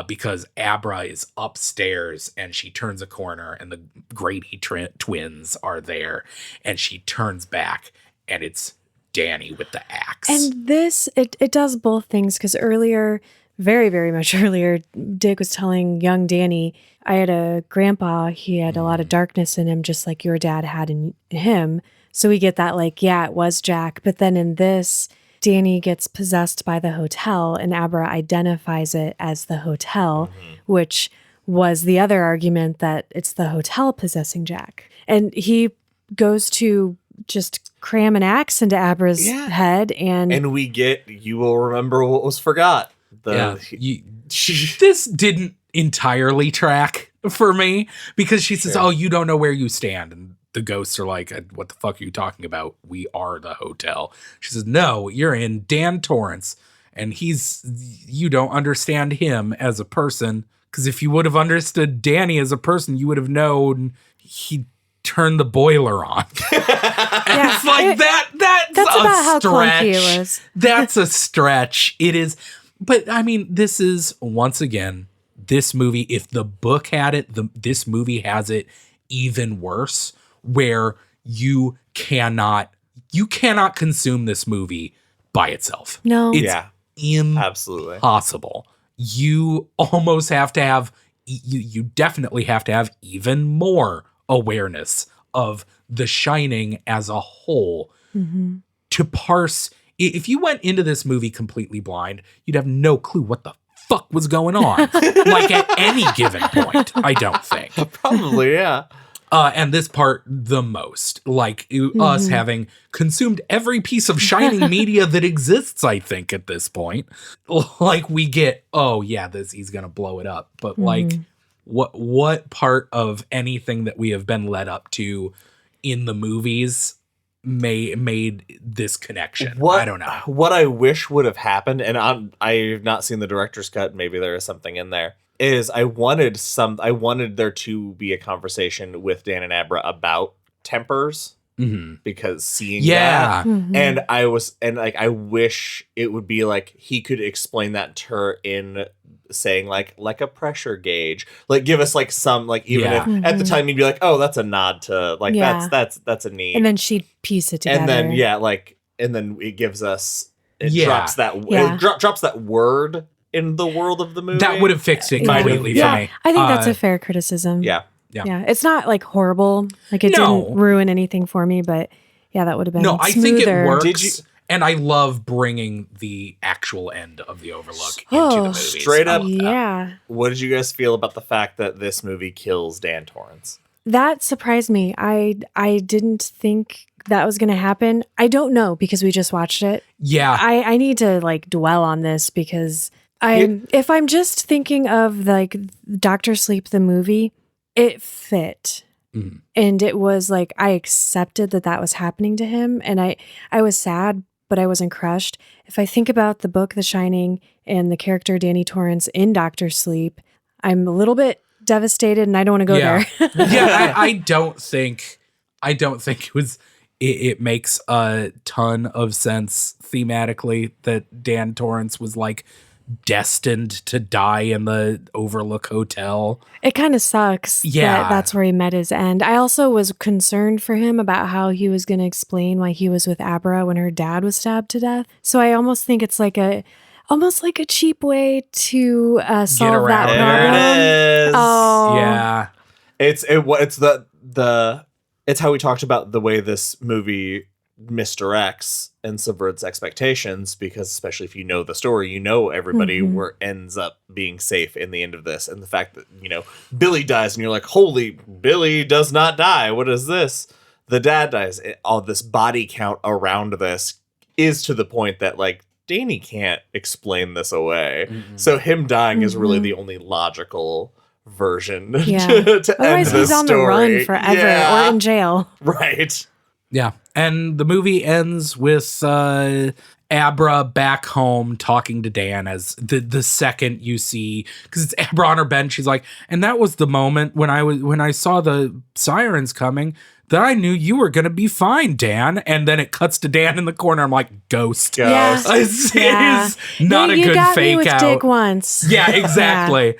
Because Abra is upstairs, and she turns a corner, and the Grady twins are there, and she turns back, and it's Danny with the axe. And this, it does both things, because earlier, very, very much earlier, Dick was telling young Danny, I had a grandpa, he had a lot of darkness in him, just like your dad had in him. So we get that like, yeah, it was Jack. But then in this, Danny gets possessed by the hotel, and Abra identifies it as the hotel, which was the other argument that it's the hotel possessing Jack. And he goes to just cram an axe into Abra's head, and we get, you will remember what was forgot. This didn't entirely track for me, because she says, oh, you don't know where you stand. And the ghosts are like, what the fuck are you talking about? We are the hotel. She says, no, you're in Dan Torrance, and you don't understand him as a person, because if you would have understood Danny as a person, you would have known he turned the boiler on. And it's like that's about how a clunky stretch. it was. That's a stretch. It is. But I mean, this is, once again, this movie, if the book had it, this movie has it even worse, where you cannot consume this movie by itself. No. It's absolutely impossible. You almost have to have, you definitely have to have even more awareness of The Shining as a whole to parse. If you went into this movie completely blind, you'd have no clue what the fuck was going on. Like at any given point, I don't think. probably, yeah. And this part the most, like us having consumed every piece of Shining media that exists, I think at this point, like we get, oh yeah, he's going to blow it up. But like what part of anything that we have been led up to in the movies made this connection? I don't know. What I wish would have happened, and I've not seen the director's cut, maybe there is something in there, is I wanted there to be a conversation with Dan and Abra about tempers, because seeing that, and I wish it would be like he could explain that to her in saying like a pressure gauge, like give us like some, like even if at the time you'd be like, oh, that's a nod to like that's a neat, and then she'd piece it together, and then and then it gives us, it drops that drops that word in the world of the movie. That would have fixed it completely for me. I think that's a fair criticism. Yeah. Yeah. It's not like horrible. Like it No. didn't ruin anything for me, but yeah, that would have been No, I think it smoother. works. And I love bringing the actual end of the Overlook into the movie. Straight up. Yeah. What did you guys feel about the fact that this movie kills Dan Torrance? That surprised me. I didn't think that was going to happen. I don't know because we just watched it. Yeah. I need to like dwell on this because if I'm just thinking of like Dr. Sleep, the movie, it fit. Mhm. And it was like, I accepted that was happening to him. And I was sad, but I wasn't crushed. If I think about the book, The Shining, and the character Danny Torrance in Dr. Sleep, I'm a little bit devastated and I don't want to go there. I don't think it makes a ton of sense thematically that Dan Torrance was like destined to die in the Overlook Hotel. It kind of sucks. Yeah. That's where he met his end. I also was concerned for him about how he was going to explain why he was with Abra when her dad was stabbed to death. So I almost think it's like almost like a cheap way to solve that problem. There it is. Oh, Yeah. It's how we talked about the way this movie misdirects and subverts expectations, because especially if you know the story, you know everybody where ends up being safe in the end of this. And the fact that, Billy dies and you're like, holy, Billy does not die. What is this? The dad dies. All this body count around this is to the point that like Danny can't explain this away. So him dying is really the only logical version to end otherwise this he's on story. the run forever or in jail. Right. Yeah. And the movie ends with Abra back home talking to Dan as the second you see, because it's Abra on her bed and she's like, and that was the moment when I saw the sirens coming that I knew you were gonna be fine, Dan. And then it cuts to Dan in the corner. I'm like, ghost. Yeah. It's not a you good got fake me with out. Dick once. Yeah, exactly.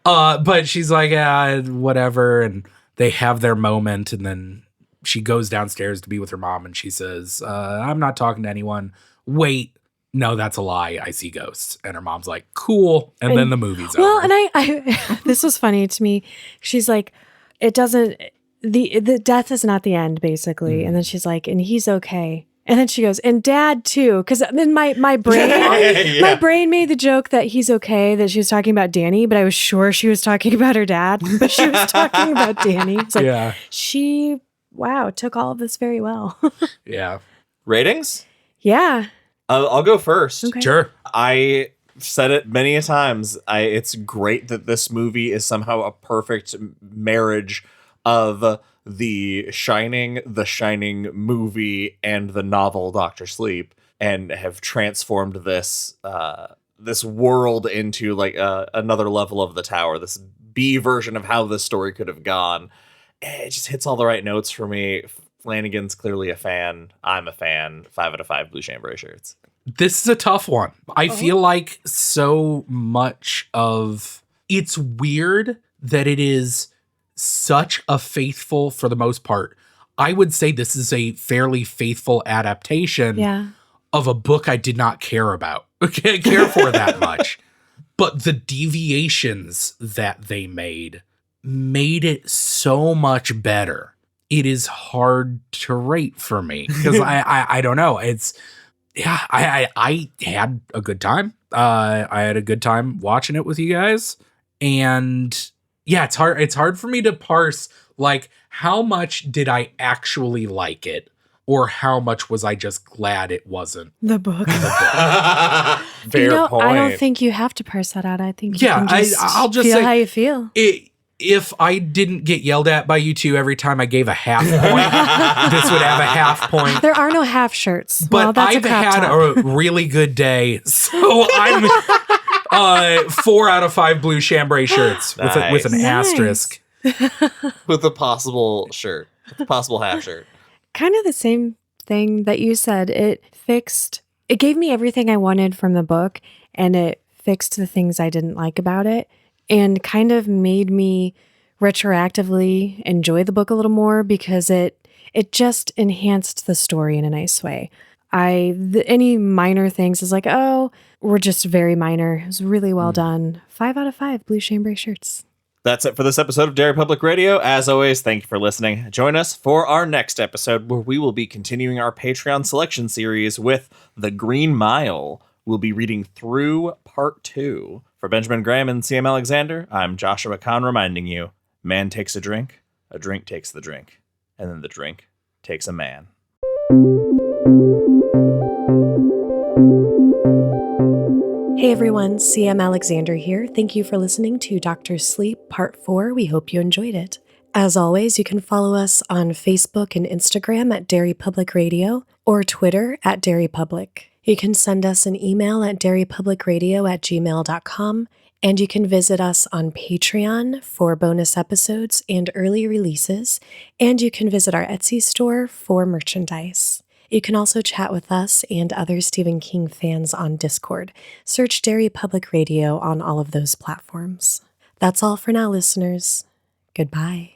But she's like, whatever. And they have their moment. And then she goes downstairs to be with her mom. And she says, I'm not talking to anyone. Wait. No, that's a lie. I see ghosts. And her mom's like, cool. And then the movie's over. Well, and I this was funny to me. She's like, it doesn't, the death is not the end, basically. And then she's like, and he's okay. And then she goes, and dad too. Because then my brain, my brain made the joke that he's okay, that she was talking about Danny, but I was sure she was talking about her dad, but she was talking about Danny. It's like, she, took all of this very well. Yeah. Ratings? Yeah. I'll go first. Okay. Sure. I said it many a times. It's great that this movie is somehow a perfect marriage of the Shining movie, and the novel Dr. Sleep, and have transformed this this world into like another level of the Tower, this B version of how this story could have gone. It just hits all the right notes for me. Flanagan's clearly a fan. I'm a fan. 5 out of 5 blue chambray shirts. This is a tough one. I feel like so much of it's weird that it is such a faithful, for the most part, I would say this is a fairly faithful adaptation of a book I did not care about, care for that much. But the deviations that they made it so much better. It is hard to rate for me because I don't know. It's I had a good time. I had a good time watching it with you guys, and yeah, it's hard for me to parse like how much did I actually like it, or how much was I just glad it wasn't the book. Fair point. I don't think you have to parse that out. I think you can I'll just feel say how you feel. If I didn't get yelled at by you two every time I gave a half point, this would have a half point. There are no half shirts. But I've had a really good day, so I'm 4 out of 5 blue chambray shirts with an asterisk. With a possible shirt, with a possible half shirt. Kind of the same thing that you said. It gave me everything I wanted from the book, and it fixed the things I didn't like about it, and kind of made me retroactively enjoy the book a little more because it just enhanced the story in a nice way. Any minor things is like, oh, were just very minor. It was really well done. 5 out of 5 blue chambray shirts. That's it for this episode of Derry Public Radio. As always, thank you for listening. Join us for our next episode where we will be continuing our Patreon selection series with The Green Mile. We'll be reading through part 2. For Benjamin Graham and CM Alexander, I'm Joshua Kahn reminding you, man takes a drink takes the drink, and then the drink takes a man. Hey everyone, CM Alexander here. Thank you for listening to Dr. Sleep Part 4. We hope you enjoyed it. As always, you can follow us on Facebook and Instagram at Derry Public Radio or Twitter at Derry Public. You can send us an email at derrypublicradio@gmail.com, and you can visit us on Patreon for bonus episodes and early releases, and you can visit our Etsy store for merchandise. You can also chat with us and other Stephen King fans on Discord. Search Derry Public Radio on all of those platforms. That's all for now, listeners. Goodbye.